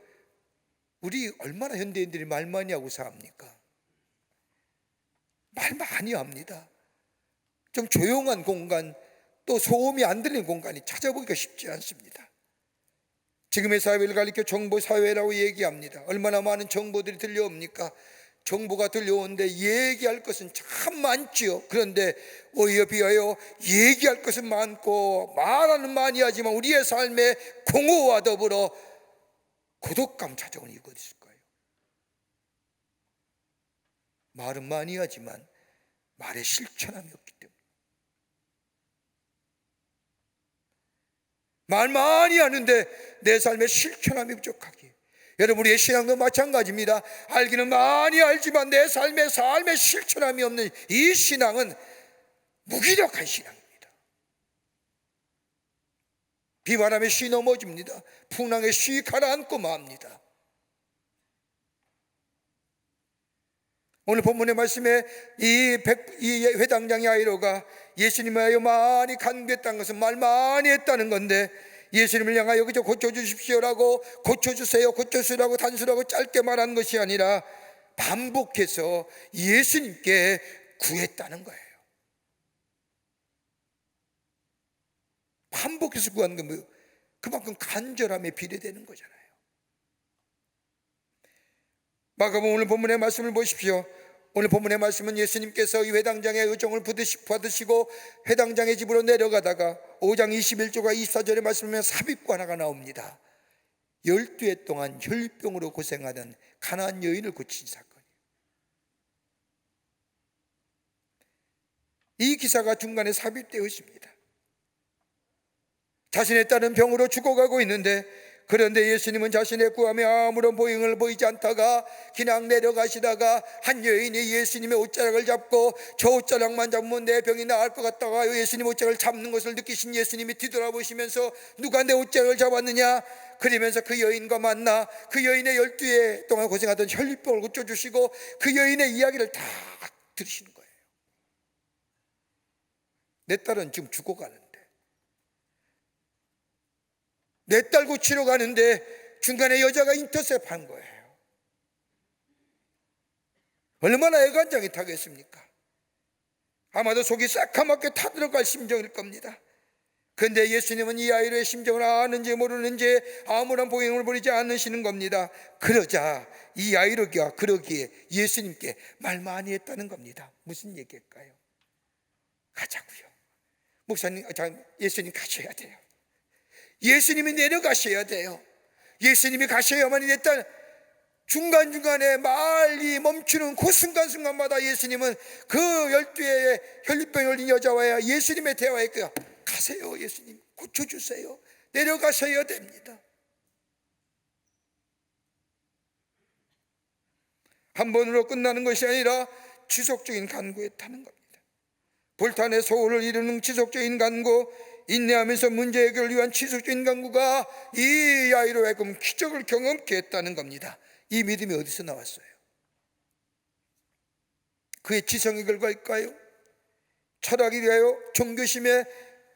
B: 우리 얼마나 현대인들이 말 많이 하고 삽니까? 말 많이 합니다. 좀 조용한 공간, 또 소음이 안 들리는 공간이 찾아보기가 쉽지 않습니다. 지금의 사회를 가리켜 정보사회라고 얘기합니다. 얼마나 많은 정보들이 들려옵니까? 정보가 들려오는데 얘기할 것은 참 많지요. 그런데 오히려 비하여 얘기할 것은 많고 말하는 많이 하지만 우리의 삶에 공허와 더불어 고독감 찾아오는 이유가 어디 있을까요? 말은 많이 하지만 말에 실천함이 없기 때문에. 말 많이 하는데 내 삶에 실천함이 부족하기에, 여러분 우리의 신앙도 마찬가지입니다. 알기는 많이 알지만 내 삶에 실천함이 없는 이 신앙은 무기력한 신앙입니다. 비바람에 쉬 넘어집니다. 풍랑에 쉬 가라앉고 맙니다. 오늘 본문의 말씀에 이 회당장의 야이로가 예수님을 위하여 많이 간구했다는 것은 말 많이 했다는 건데, 예수님을 향하여 그저 고쳐주십시오라고, 고쳐주세요, 고쳐주라고 단순하고 짧게 말한 것이 아니라 반복해서 예수님께 구했다는 거예요. 반복해서 구한 건 뭐예요? 그만큼 간절함에 비례되는 거잖아요. 마가복음 오늘 본문의 말씀을 보십시오. 오늘 본문의 말씀은 예수님께서 이 회당장의 의종을 받으시고 회당장의 집으로 내려가다가 5장 21절과 24절의 말씀에 삽입관화가 나옵니다. 12해 동안 혈병으로 고생하던 가나안 여인을 고친 사건이에요. 이 기사가 중간에 삽입되어 있습니다. 자신의 딸은 병으로 죽어가고 있는데, 그런데 예수님은 자신의 구함에 아무런 보행을 보이지 않다가 그냥 내려가시다가 한 여인이 예수님의 옷자락을 잡고, 저 옷자락만 잡으면 내 병이 나을 것 같다가 예수님 옷자락을 잡는 것을 느끼신 예수님이 뒤돌아보시면서 누가 내 옷자락을 잡았느냐? 그러면서 그 여인과 만나 그 여인의 12해 동안 고생하던 혈병을 고쳐주시고 그 여인의 이야기를 다 들으시는 거예요. 내 딸은 지금 죽어가는데, 내 딸 고치러 가는데 중간에 여자가 인터셉한 거예요. 얼마나 애간장이 타겠습니까? 아마도 속이 새카맣게 타들어갈 심정일 겁니다. 그런데 예수님은 이 아이의 심정을 아는지 모르는지 아무런 보행을 보이지 않으시는 겁니다. 그러자 이 아이가 그러기에 예수님께 말 많이 했다는 겁니다. 무슨 얘기일까요? 가자고요. 목사님, 예수님 가셔야 돼요. 예수님이 내려가셔야 돼요. 예수님이 가셔야만이 됐다. 중간중간에 말이 멈추는 그 순간순간마다 예수님은 그 12회의 혈류병 걸린 여자와 예수님의 대화했고요. 가세요, 예수님. 고쳐주세요. 내려가셔야 됩니다. 한 번으로 끝나는 것이 아니라 지속적인 간구에 타는 겁니다. 불탄의 소원을 이루는 지속적인 간구, 인내하면서 문제 해결을 위한 지속적인 간구가 이 야이로 하여금 기적을 경험케 했다는 겁니다. 이 믿음이 어디서 나왔어요? 그의 지성의 결과일까요? 철학이라요? 종교심의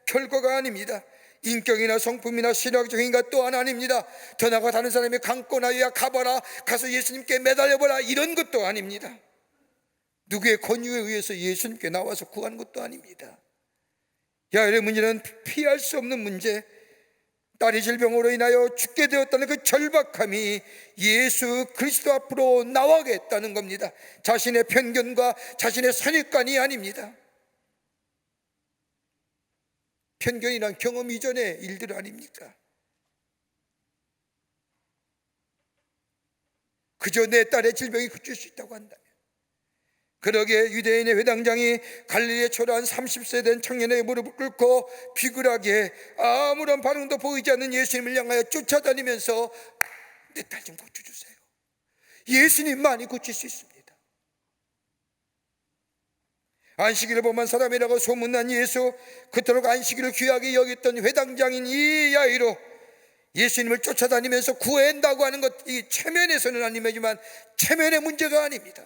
B: 결과가 아닙니다. 인격이나 성품이나 신학적인 것 또한 아닙니다. 더 나아가 다른 사람이 강권하여야 가봐라, 가서 예수님께 매달려보라, 이런 것도 아닙니다. 누구의 권유에 의해서 예수님께 나와서 구하는 것도 아닙니다. 야일의 문제는 피할 수 없는 문제, 딸이 질병으로 인하여 죽게 되었다는 그 절박함이 예수 그리스도 앞으로 나와게 했다는 겁니다. 자신의 편견과 자신의 선입관이 아닙니다. 편견이란 경험 이전의 일들 아닙니까? 그저 내 딸의 질병이 그칠 수 있다고 한다면, 그러기에 유대인의 회당장이 갈릴리에 초라한 30세 된 청년의 무릎을 꿇고 비굴하게 아무런 반응도 보이지 않는 예수님을 향하여 쫓아다니면서 내 딸 좀 고쳐주세요. 예수님만이 고칠 수 있습니다. 안식일을 범한 사람이라고 소문난 예수, 그토록 안식일을 귀하게 여겼던 회당장인 이 야이로 예수님을 쫓아다니면서 구한다고 하는 것, 이 체면에서는 아니지만 체면의 문제가 아닙니다.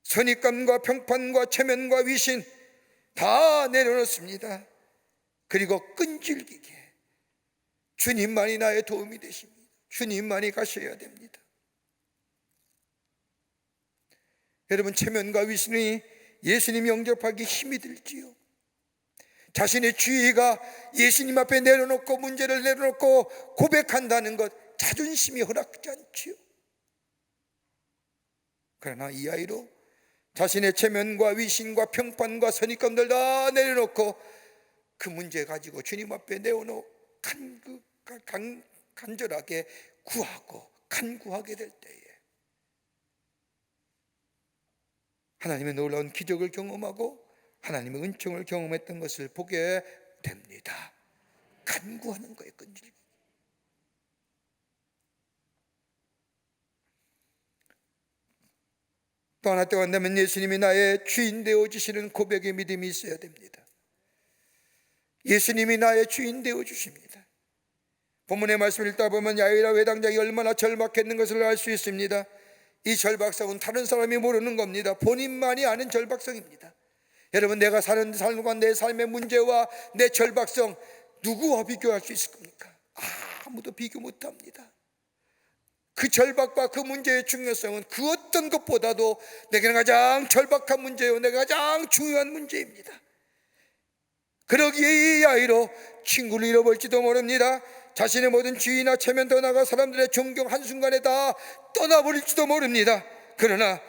B: 선입관과 평판과 체면과 위신 다 내려놓습니다. 그리고 끈질기게 주님만이 나의 도움이 되십니다. 주님만이 가셔야 됩니다. 여러분, 체면과 위신이 예수님 영접하기 힘이 들지요. 자신의 주의가 예수님 앞에 내려놓고 문제를 내려놓고 고백한다는 것, 자존심이 허락지 않지요. 그러나 이 아이로 자신의 체면과 위신과 평판과 선입관들 다 내려놓고 그 문제 가지고 주님 앞에 내어놓고 간절하게 구하고 간구하게 될 때에 하나님의 놀라운 기적을 경험하고 하나님의 은총을 경험했던 것을 보게 됩니다. 간구하는 거예요, 끈질기. 또 하나 때가 된다면 예수님이 나의 주인 되어 주시는 고백의 믿음이 있어야 됩니다. 예수님이 나의 주인 되어 주십니다. 본문의 말씀을 읽다 보면 야이라 회당장이 얼마나 절박했는 것을 알 수 있습니다. 이 절박성은 다른 사람이 모르는 겁니다. 본인만이 아는 절박성입니다. 여러분, 내가 사는 삶과 내 삶의 문제와 내 절박성 누구와 비교할 수 있을 겁니까? 아무도 비교 못합니다. 그 절박과 그 문제의 중요성은 그 어떤 것보다도 내게 가장 절박한 문제요, 내가 가장 중요한 문제입니다. 그러기에 이 야이로 친구를 잃어버릴지도 모릅니다. 자신의 모든 지위나 체면, 더 나아가 사람들의 존경 한순간에 다 떠나버릴지도 모릅니다. 그러나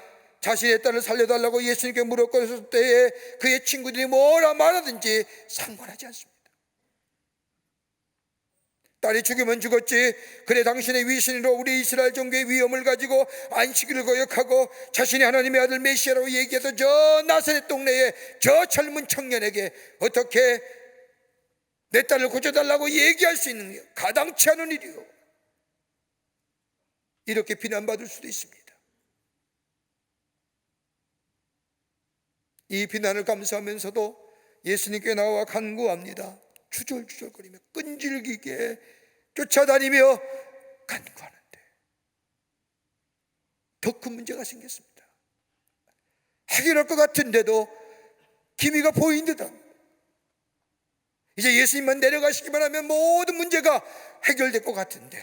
B: 자신의 딸을 살려달라고 예수님께 물었을 때에 그의 친구들이 뭐라 말하든지 상관하지 않습니다. 딸이 죽으면 죽었지, 그래 당신의 위신으로 우리 이스라엘 종교의 위엄을 가지고 안식일을 거역하고 자신이 하나님의 아들 메시아라고 얘기해서 저 나사렛 동네에 저 젊은 청년에게 어떻게 내 딸을 고쳐달라고 얘기할 수 있는 게 가당치 않은 일이요, 이렇게 비난받을 수도 있습니다. 이 비난을 감수하면서도 예수님께 나와 간구합니다. 주절주절거리며 끈질기게 쫓아다니며 간구하는데 더 큰 문제가 생겼습니다. 해결할 것 같은데도 기미가 보인 듯한, 이제 예수님만 내려가시기만 하면 모든 문제가 해결될 것 같은데,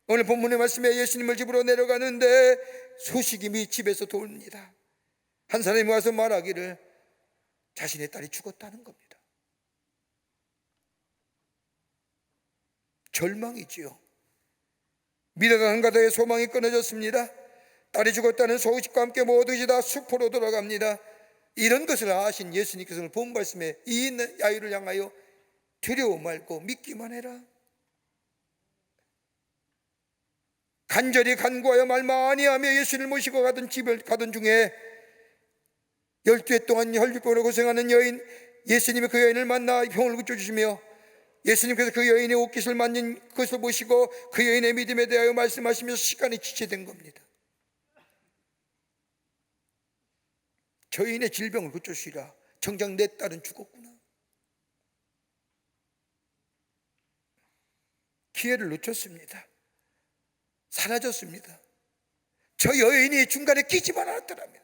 B: 오늘 본문의 말씀에 예수님을 집으로 내려가는데 소식이 집에서 돌립니다. 한 사람이 와서 말하기를 자신의 딸이 죽었다는 겁니다. 절망이지요. 미련한 가닥의 소망이 끊어졌습니다. 딸이 죽었다는 소식과 함께 모두 다 숲으로 돌아갑니다. 이런 것을 아신 예수님께서는 본 말씀에 이 야이를 향하여 두려워 말고 믿기만 해라, 간절히 간구하여 말 많이 하며 예수를 모시고 가던 집을 가던 중에 12해 동안 혈류병으로 고생하는 여인, 예수님이 그 여인을 만나 병을 고쳐주시며 예수님께서 그 여인의 옷깃을 만진 것을 보시고 그 여인의 믿음에 대하여 말씀하시면서 시간이 지체된 겁니다. 저 여인의 질병을 고쳐주시라, 정작 내 딸은 죽었구나. 기회를 놓쳤습니다. 사라졌습니다. 저 여인이 중간에 끼지만 않았더라면,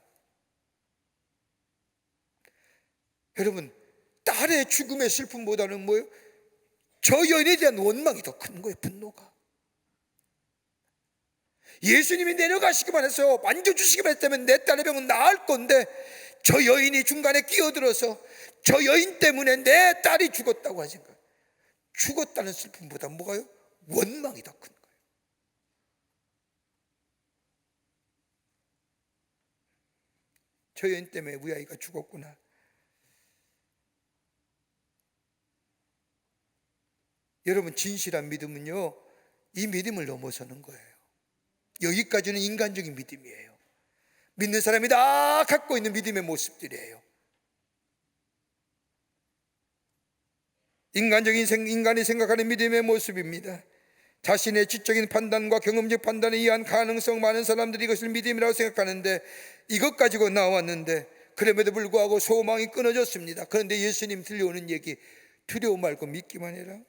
B: 여러분, 딸의 죽음의 슬픔보다는 뭐예요? 저 여인에 대한 원망이 더 큰 거예요. 분노가. 예수님이 내려가시기만 해서 만져주시기만 했다면 내 딸의 병은 나을 건데, 저 여인이 중간에 끼어들어서 저 여인 때문에 내 딸이 죽었다고 하신 거예요. 죽었다는 슬픔보다 뭐가요? 원망이 더 큰 거예요. 저 여인 때문에 우리 아이가 죽었구나. 여러분, 진실한 믿음은요, 이 믿음을 넘어서는 거예요. 여기까지는 인간적인 믿음이에요. 믿는 사람이 다 갖고 있는 믿음의 모습들이에요. 인간이 생각하는 믿음의 모습입니다. 자신의 지적인 판단과 경험적 판단에 의한 가능성 많은 사람들이 이것을 믿음이라고 생각하는데, 이것 가지고 나왔는데 그럼에도 불구하고 소망이 끊어졌습니다. 그런데 예수님 들려오는 얘기, 두려워 말고 믿기만 해라.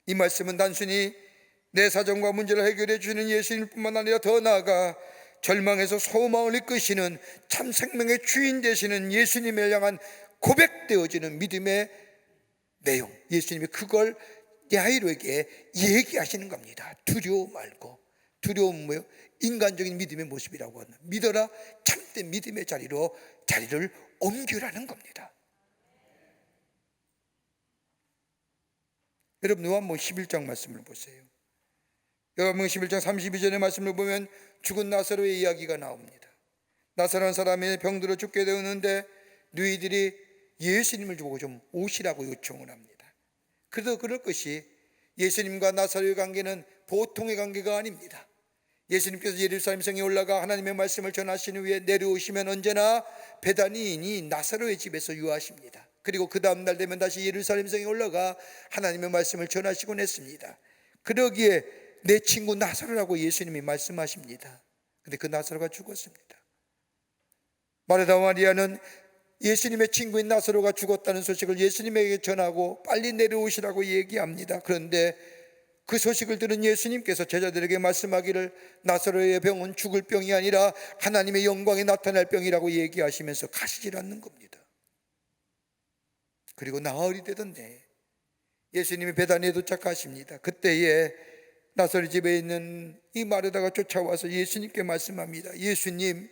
B: 이 말씀은 단순히 내 사정과 문제를 해결해 주시는 예수님뿐만 아니라 더 나아가 절망에서 소망을 이끄시는 참 생명의 주인 되시는 예수님을 향한 고백되어지는 믿음의 내용, 예수님이 그걸 야이로에게 얘기하시는 겁니다. 두려워 말고. 두려움은 뭐예요? 인간적인 믿음의 모습이라고 하는, 믿어라, 참된 믿음의 자리를 옮기라는 겁니다. 여러분, 요한복음 11장 말씀을 보세요. 요한복음 11장 32절의 말씀을 보면 죽은 나사로의 이야기가 나옵니다. 나사로는 사람이 병들어 죽게 되었는데 누이들이 예수님을 보고 좀 오시라고 요청을 합니다. 그래도 그럴 것이, 예수님과 나사로의 관계는 보통의 관계가 아닙니다. 예수님께서 예루살렘 성에 올라가 하나님의 말씀을 전하신 후에 내려오시면 언제나 베다니인이 나사로의 집에서 유하십니다. 그리고 그 다음날 되면 다시 예루살렘 성에 올라가 하나님의 말씀을 전하시곤 했습니다. 그러기에 내 친구 나사로라고 예수님이 말씀하십니다. 근데 그 나사로가 죽었습니다. 마르다 마리아는 예수님의 친구인 나사로가 죽었다는 소식을 예수님에게 전하고 빨리 내려오시라고 얘기합니다. 그런데 그 소식을 들은 예수님께서 제자들에게 말씀하기를 나사로의 병은 죽을 병이 아니라 하나님의 영광이 나타날 병이라고 얘기하시면서 가시질 않는 겁니다. 그리고 나흘이 되던데 예수님이 베다니에 도착하십니다. 그때에 나사로 집에 있는 이 마르다가 쫓아와서 예수님께 말씀합니다. 예수님이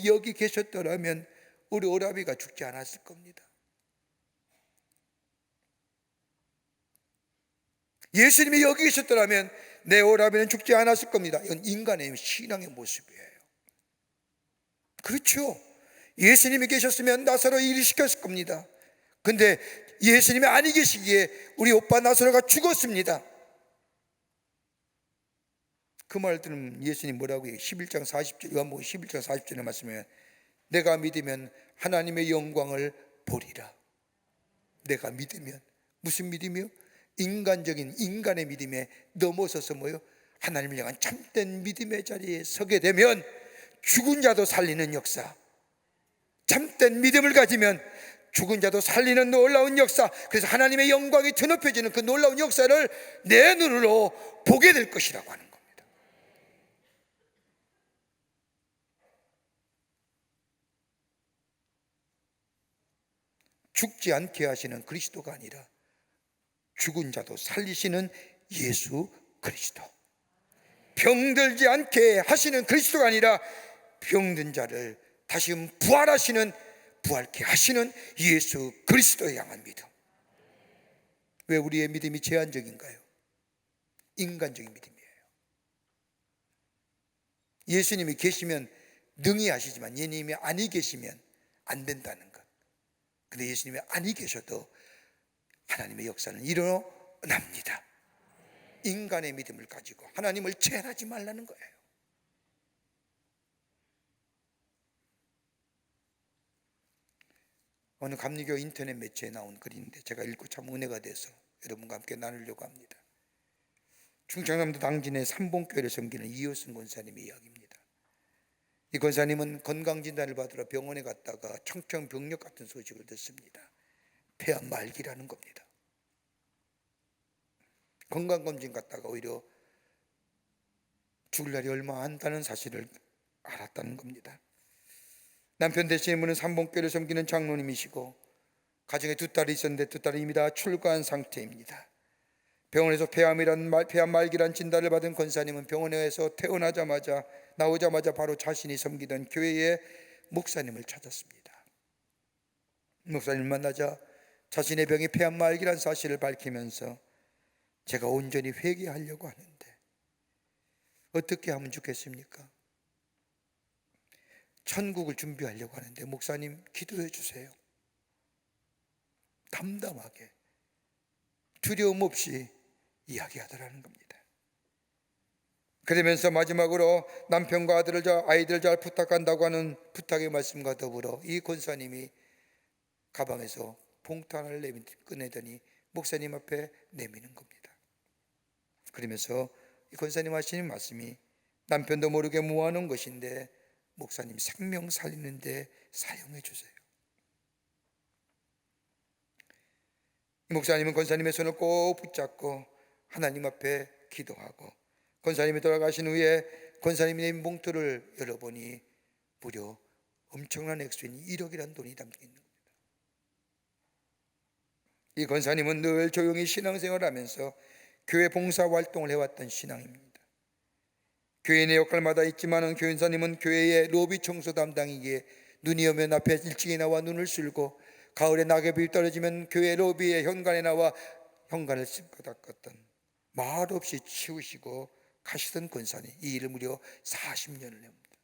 B: 여기 계셨더라면 우리 오라비가 죽지 않았을 겁니다. 예수님이 여기 계셨더라면 내 오라비는 죽지 않았을 겁니다. 이건 인간의 신앙의 모습이에요. 그렇죠. 예수님이 계셨으면 나사로 일을 시켰을 겁니다. 근데 예수님이 아니 계시기에 우리 오빠 나사로가 죽었습니다. 그 말 들으면 예수님 뭐라고 해요? 11장 40절, 요한복음 11장 40절에 말씀에 내가 믿으면 하나님의 영광을 보리라. 내가 믿으면, 무슨 믿음이요? 인간의 믿음에 넘어서서 뭐요? 하나님을 향한 참된 믿음의 자리에 서게 되면 죽은 자도 살리는 역사, 참된 믿음을 가지면 죽은 자도 살리는 놀라운 역사, 그래서 하나님의 영광이 드높여지는 그 놀라운 역사를 내 눈으로 보게 될 것이라고 하는 겁니다. 죽지 않게 하시는 그리스도가 아니라 죽은 자도 살리시는 예수 그리스도, 병들지 않게 하시는 그리스도가 아니라 병든 자를 다시 부활케 하시는 예수 그리스도에 향한 믿음. 왜 우리의 믿음이 제한적인가요? 인간적인 믿음이에요. 예수님이 계시면 능히 하시지만 예수님이 아니 계시면 안 된다는 것. 근데 예수님이 아니 계셔도 하나님의 역사는 일어납니다. 인간의 믿음을 가지고 하나님을 제한하지 말라는 거예요. 어느 감리교 인터넷 매체에 나온 글인데 제가 읽고 참 은혜가 돼서 여러분과 함께 나누려고 합니다. 충청남도 당진의 삼봉교회를 섬기는 이효승 권사님의 이야기입니다. 이 권사님은 건강진단을 받으러 병원에 갔다가 청천벽력 같은 소식을 듣습니다. 폐암 말기라는 겁니다. 건강검진 갔다가 오히려 죽을 날이 얼마 안 다는 사실을 알았다는 겁니다. 남편 되시는 분은 삼봉교회를 섬기는 장로님이시고 가정에 두 딸이 있었는데 두 딸이 이미 다 출가한 상태입니다. 병원에서 폐암 말기란 진단을 받은 권사님은 병원에서 나오자마자 바로 자신이 섬기던 교회의 목사님을 찾았습니다. 목사님을 만나자 자신의 병이 폐암 말기란 사실을 밝히면서 제가 온전히 회개하려고 하는데 어떻게 하면 좋겠습니까? 천국을 준비하려고 하는데 목사님 기도해 주세요. 담담하게 두려움 없이 이야기하더라는 겁니다. 그러면서 마지막으로 남편과 아이들 잘 부탁한다고 하는 부탁의 말씀과 더불어 이 권사님이 가방에서 봉투 하나를 꺼내더니 목사님 앞에 내미는 겁니다. 그러면서 이 권사님 하시는 말씀이 남편도 모르게 모아놓은 것인데 목사님 생명 살리는데 사용해 주세요. 이 목사님은 권사님의 손을 꼭 붙잡고 하나님 앞에 기도하고 권사님이 돌아가신 후에 권사님이 내민 봉투를 열어보니 무려 엄청난 액수인 1억이라는 돈이 담겨 있는 겁니다. 이 권사님은 늘 조용히 신앙생활을 하면서 교회 봉사활동을 해왔던 신앙입니다. 교회 내 역할마다 있지만 교인사님은 교회의 로비 청소 담당이기에 눈이 오면 앞에 일찍이 나와 눈을 쓸고 가을에 낙엽이 떨어지면 교회 로비의 현관에 나와 현관을 씹고 닦았던 말없이 치우시고 가시던 권사님, 이 일을 무려 40년을 합니다.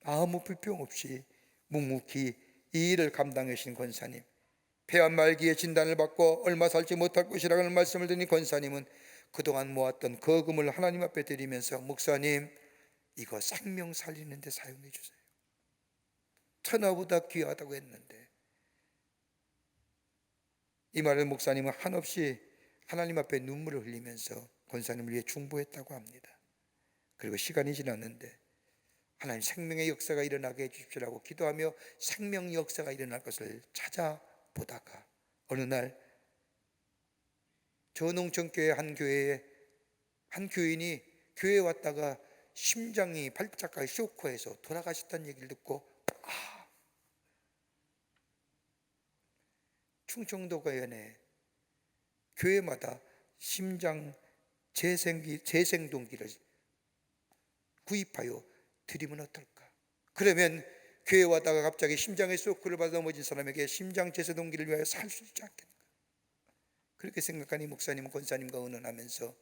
B: 아무 불평 없이 묵묵히 이 일을 감당하신 권사님, 폐암 말기에 진단을 받고 얼마 살지 못할 것이라는 말씀을 드린 권사님은 그동안 모았던 거금을 하나님 앞에 드리면서 목사님 이거 생명 살리는 데 사용해 주세요. 천하보다 귀하다고 했는데 이 말을 목사님은 한없이 하나님 앞에 눈물을 흘리면서 권사님을 위해 중보했다고 합니다. 그리고 시간이 지났는데 하나님 생명의 역사가 일어나게 해주십시오라고 기도하며 생명 역사가 일어날 것을 찾아보다가 어느 날 저 농촌교회 한 교회에 한 교인이 교회에 왔다가 심장이 발작하게 쇼크해서 돌아가셨다는 얘기를 듣고 충청도 교회에 교회마다 심장 재생동기를 구입하여 드리면 어떨까? 그러면 교회에 왔다가 갑자기 심장의 쇼크를 받아 넘어진 사람에게 심장 재생동기를 위하여 살 수 있지 않겠는가? 그렇게 생각하니 목사님, 권사님과 의논하면서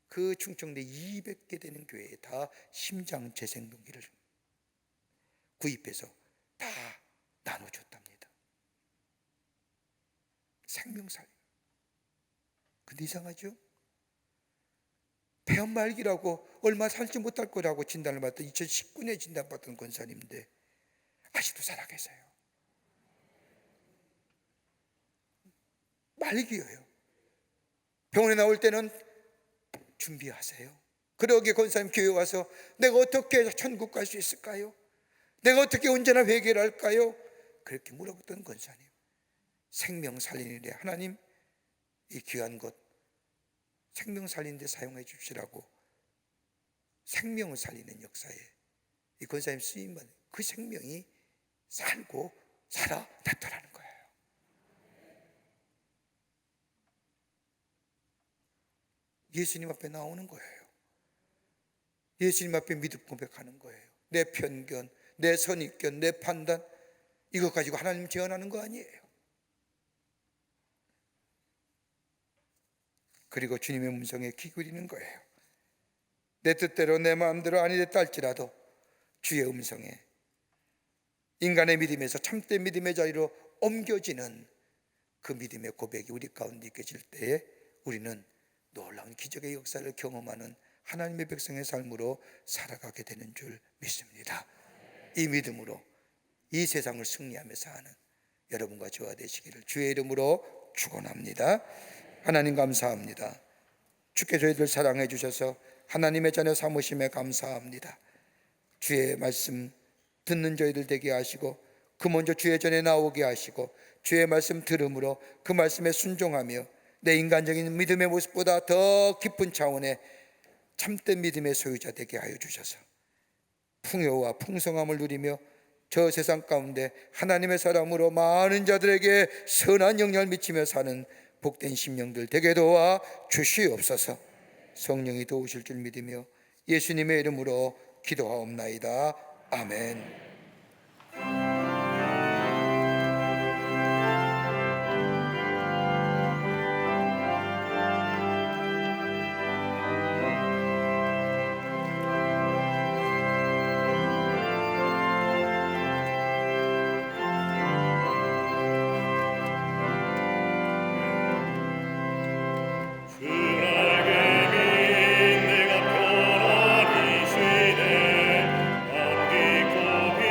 B: 그 충청도 200개 되는 교회에 다 심장 재생동기를 구입해서 다 나눠줬답니다. 생명살. 근데 이상하죠? 폐암 말기라고 얼마 살지 못할 거라고 진단을 받던 2019년에 진단받던 권사님인데 아직도 살아계세요. 말기예요. 병원에 나올 때는 준비하세요. 그러기에 권사님 교회 와서 내가 어떻게 천국 갈 수 있을까요? 내가 어떻게 언제나 회개를 할까요? 그렇게 물어봤던 권사님. 생명 살리는 일에 하나님 이 귀한 것 생명 살리는 데 사용해 주시라고 생명을 살리는 역사에 이 권사님 쓰임받은 그 생명이 살고 살아 나타나는 거예요. 예수님 앞에 나오는 거예요. 예수님 앞에 믿음 고백하는 거예요. 내 편견, 내 선입견, 내 판단 이것 가지고 하나님 제언하는 거 아니에요. 그리고 주님의 음성에 귀 기울이는 거예요. 내 뜻대로 내 마음대로 아니 됐다 할지라도 주의 음성에 인간의 믿음에서 참된 믿음의 자리로 옮겨지는 그 믿음의 고백이 우리 가운데 있게 때에 우리는 놀라운 기적의 역사를 경험하는 하나님의 백성의 삶으로 살아가게 되는 줄 믿습니다. 이 믿음으로 이 세상을 승리하며 사는 여러분과 저와 되시기를 주의 이름으로 축원합니다. 하나님 감사합니다. 주께 저희들 사랑해 주셔서 하나님의 자녀 삼으심에 감사합니다. 주의 말씀 듣는 저희들 되게 하시고 그 먼저 주의 전에 나오게 하시고 주의 말씀 들음으로 그 말씀에 순종하며 내 인간적인 믿음의 모습보다 더 깊은 차원의 참된 믿음의 소유자 되게 하여 주셔서 풍요와 풍성함을 누리며 저 세상 가운데 하나님의 사람으로 많은 자들에게 선한 영향을 미치며 사는 복된 심령들 되게 도와 주시옵소서. 성령이 도우실 줄 믿으며 예수님의 이름으로 기도하옵나이다. 아멘.
A: 내가 편안히 쉬네. 안 기고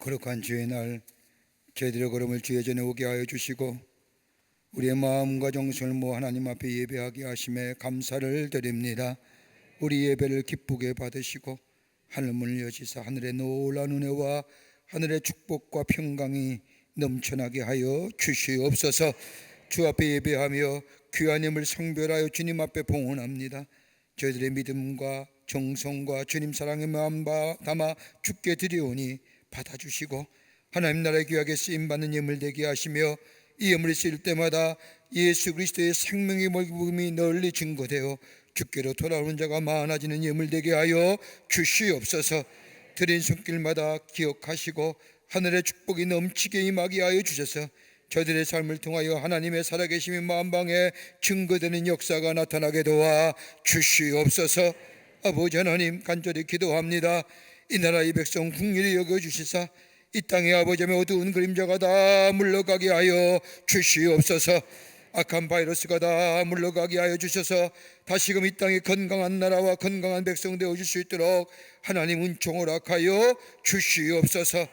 B: 거룩한 주의 날 저희들의 걸음을 주의 전에 오게 하여 주시고 우리의 마음과 정성을 모아 하나님 앞에 예배하게 하심에 감사를 드립니다. 우리 예배를 기쁘게 받으시고 하늘문을 여시사 하늘의 놀라운 은혜와 하늘의 축복과 평강이 넘쳐나게 하여 주시옵소서. 주 앞에 예배하며 귀한 힘을 성별하여 주님 앞에 봉헌합니다. 저희들의 믿음과 정성과 주님 사랑의 마음 담아 주께 드리오니 받아주시고 하나님 나라의 귀하게 쓰임받는 예물 되게 하시며 이 예물이 쓰일 때마다 예수 그리스도의 생명의 복음이 널리 증거되어 주께로 돌아오는 자가 많아지는 예물 되게 하여 주시옵소서. 드린 손길마다 기억하시고 하늘의 축복이 넘치게 임하게 하여 주셔서 저들의 삶을 통하여 하나님의 살아계심이 만방에 증거되는 역사가 나타나게 도와 주시옵소서. 아버지 하나님, 간절히 기도합니다. 이 나라의 백성 긍휼히 여겨주시사 이 땅의 아버지의 어두운 그림자가 다 물러가게 하여 주시옵소서. 악한 바이러스가 다 물러가게 하여 주셔서 다시금 이 땅에 건강한 나라와 건강한 백성 되어줄 수 있도록 하나님 은총 허락하여 주시옵소서.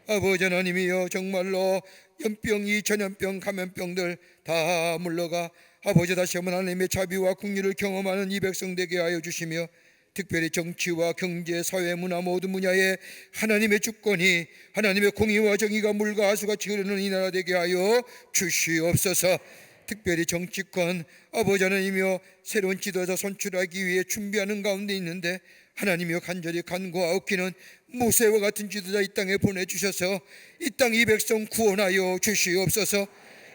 B: 아버지 하나님이여, 정말로 연병이 전염병 감염병들 다 물러가 아버지 다시 한번 하나님의 자비와 긍휼을 경험하는 이 백성 되게 하여 주시며 특별히 정치와 경제, 사회, 문화 모든 분야에 하나님의 주권이, 하나님의 공의와 정의가 물과 하수같이 흐르는 이 나라 되게 하여 주시옵소서. 특별히 정치권 아버지 하나님이여 새로운 지도자 선출하기 위해 준비하는 가운데 있는데 하나님이여 간절히 간구하옵기는 모세와 같은 지도자 이 땅에 보내주셔서 이 땅 이 백성 구원하여 주시옵소서.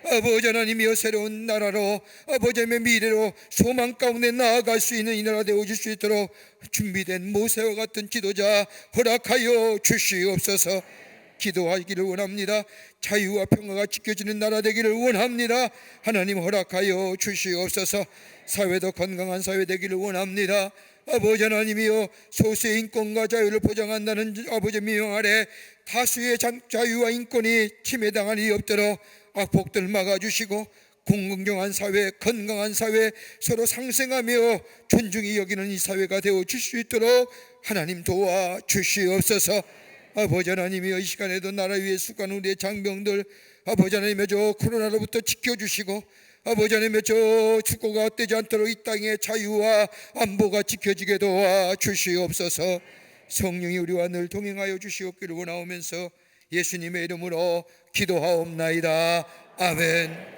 B: 아버지 하나님이여 새로운 나라로 아버지의 미래로 소망 가운데 나아갈 수 있는 이 나라 되어줄 수 있도록 준비된 모세와 같은 지도자 허락하여 주시옵소서. 기도하기를 원합니다. 자유와 평화가 지켜지는 나라 되기를 원합니다. 하나님 허락하여 주시옵소서. 사회도 건강한 사회 되기를 원합니다. 아버지 하나님이여 소수의 인권과 자유를 보장한다는 아버지 명령 아래 다수의 자유와 인권이 침해당할 일이 없도록 악폭들 막아주시고 공공정한 사회, 건강한 사회, 서로 상생하며 존중히 여기는 이 사회가 되어줄 수 있도록 하나님 도와주시옵소서. 아버지 하나님이여 이 시간에도 나라 위에 수고하는 우리의 장병들 아버지 하나님의 저 코로나로부터 지켜주시고 아버지 하나님의 저 축구가 헛되지 않도록 이 땅의 자유와 안보가 지켜지게 도와주시옵소서. 성령이 우리와 늘 동행하여 주시옵기를 원하오면서 예수님의 이름으로 기도하옵나이다. 아멘.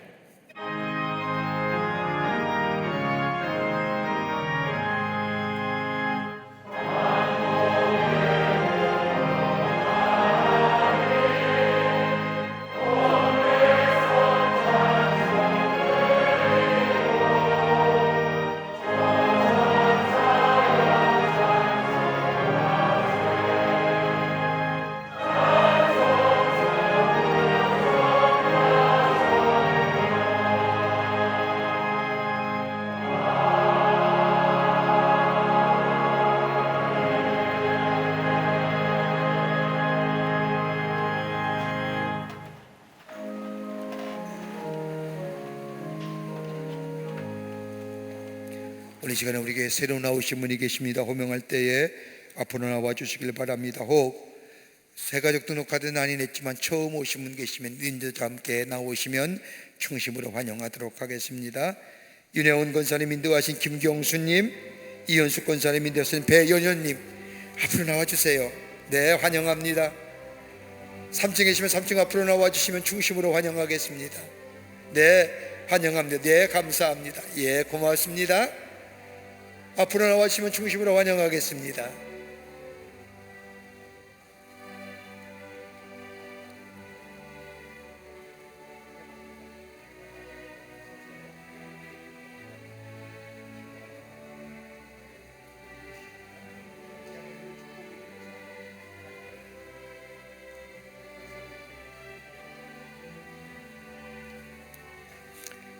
B: 오늘 시간에 우리에게 새로 나오신 분이 계십니다. 호명할 때에 앞으로 나와 주시길 바랍니다. 혹 새가족 등록카드는 아닌 했지만 처음 오신 분 계시면 인도도 함께 나오시면 충심으로 환영하도록 하겠습니다. 윤혜원 권사님 인도하신 김경수님, 이현숙 권사님 인도하신 배연현님 앞으로 나와주세요. 네, 환영합니다. 3층에 계시면 3층 앞으로 나와주시면 충심으로 환영하겠습니다. 네, 환영합니다. 네, 감사합니다. 예, 고맙습니다. 앞으로 나와주시면 중심으로 환영하겠습니다.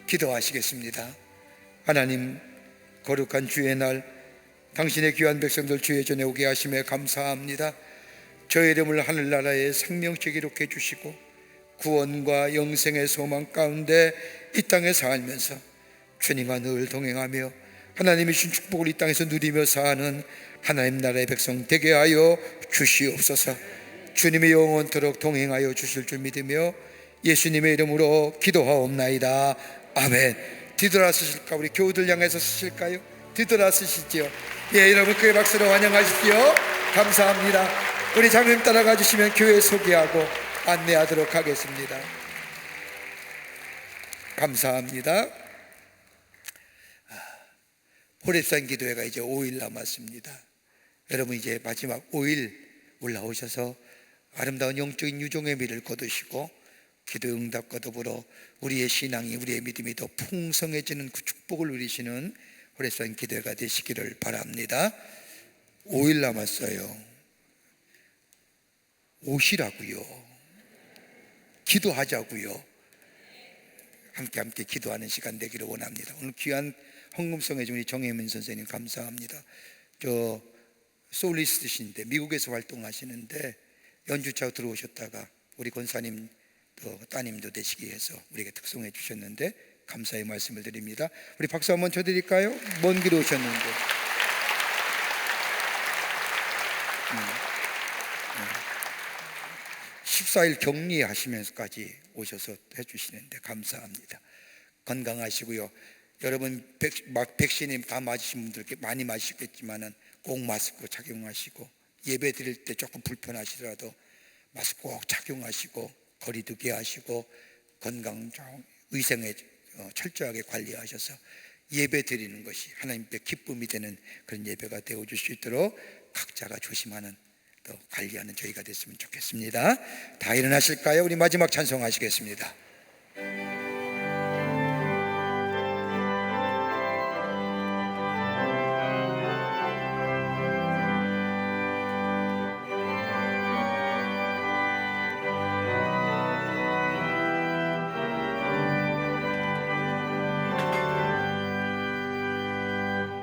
B: 기도하시겠습니다. 하나님, 거룩한 주의 날 당신의 귀한 백성들 주의 전에 오게 하심에 감사합니다. 저의 이름을 하늘나라의 생명책 기록해 주시고 구원과 영생의 소망 가운데 이 땅에 살면서 주님과 늘 동행하며 하나님이 주신 축복을 이 땅에서 누리며 사는 하나님 나라의 백성 되게 하여 주시옵소서. 주님의 영원토록 동행하여 주실 줄 믿으며 예수님의 이름으로 기도하옵나이다. 아멘. 뒤돌아 쓰실까? 우리 교우들 향해서 쓰실까요? 뒤돌아 쓰시지요. 예, 여러분 크게 박수로 환영하십시오. 감사합니다. 우리 장로님 따라가 주시면 교회 소개하고 안내하도록 하겠습니다. 감사합니다. 호렙산 기도회가 이제 5일 남았습니다. 여러분 이제 마지막 5일 올라오셔서 아름다운 영적인 유종의 미를 거두시고 기도 응답과 더불어 우리의 신앙이, 우리의 믿음이 더 풍성해지는 그 축복을 누리시는 호렙산 기도회가 되시기를 바랍니다. 5일 남았어요. 오시라고요. 기도하자고요. 함께 기도하는 시간 되기를 원합니다. 오늘 귀한 헌금성해 준 우리 정혜민 선생님 감사합니다. 저 솔리스트신데 미국에서 활동하시는데 연주차 들어오셨다가 우리 권사님 또 따님도 되시기 위해서 우리에게 특송해 주셨는데 감사의 말씀을 드립니다. 우리 박수 한번 쳐드릴까요? 먼 길 오셨는데 14일 격리하시면서까지 오셔서 해주시는데 감사합니다. 건강하시고요. 여러분 백신이 다 맞으신 분들 많이 맞으셨겠지만은 꼭 마스크 착용하시고 예배 드릴 때 조금 불편하시더라도 마스크 꼭 착용하시고 거리두기 하시고 건강 위생에 철저하게 관리하셔서 예배 드리는 것이 하나님께 기쁨이 되는 그런 예배가 되어줄 수 있도록 각자가 조심하는 또 관리하는 저희가 됐으면 좋겠습니다. 다 일어나실까요? 우리 마지막 찬송하시겠습니다.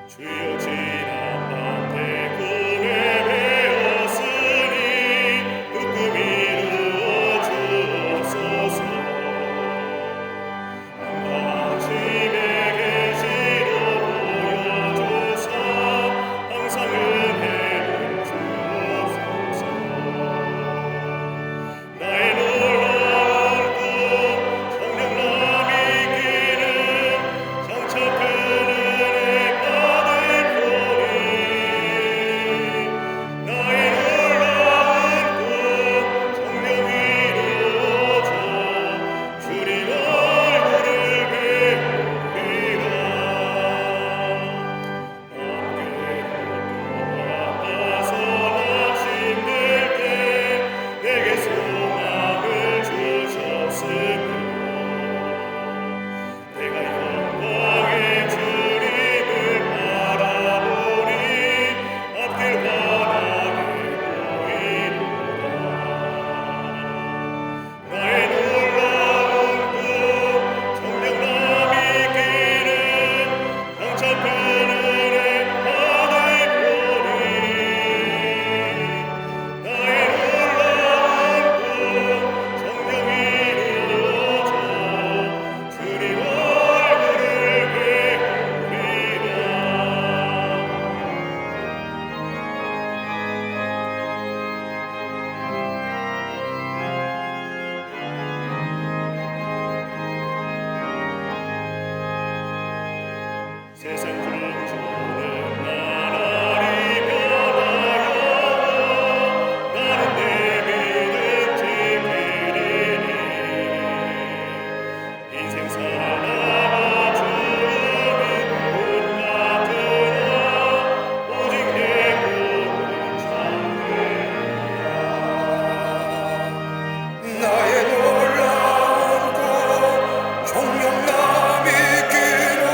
A: 주여 지난 밤 대군에 배었으니 그 꿈 이루어 주옵소서. 아침에 계시로 보여주사 항상 은혜를 주옵소서. 나의 놀라운 꿈 성령남이 이기는 장차 큰 세상 구주는 나날이 변하여 나는 내 믿음 지키리니 인생 살아가 주님은 꿈 같으나 오직 내 꿈은 참되리라.
B: 나의 놀라운 꿈 종용남이 이기는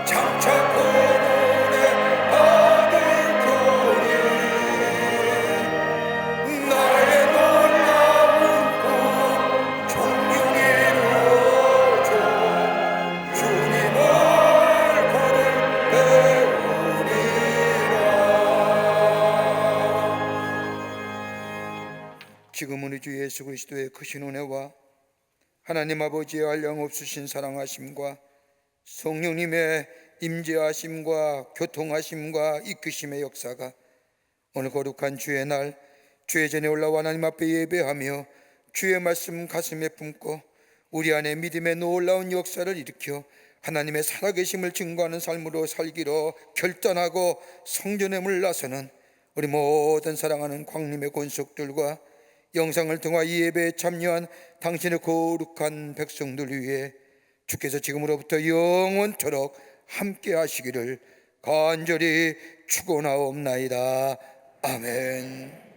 B: 장차 고론의 아들 교리. 나의 놀라운 꿈 종용 이루어져 주님 얼굴을 배우리라. 지금은 우리 주 예수 그리스도의 크신 은혜와 하나님 아버지의 한량없으신 사랑하심과 성령님의 임재하심과 교통하심과 이끄심의 역사가 오늘 거룩한 주의 날 주의 전에 올라와 하나님 앞에 예배하며 주의 말씀 가슴에 품고 우리 안에 믿음의 놀라운 역사를 일으켜 하나님의 살아계심을 증거하는 삶으로 살기로 결단하고 성전에 물러서는 우리 모든 사랑하는 광림의 권속들과 영상을 통해 이 예배에 참여한 당신의 거룩한 백성들 위해 주께서 지금으로부터 영원토록 함께 하시기를 간절히 축원하옵나이다. 아멘.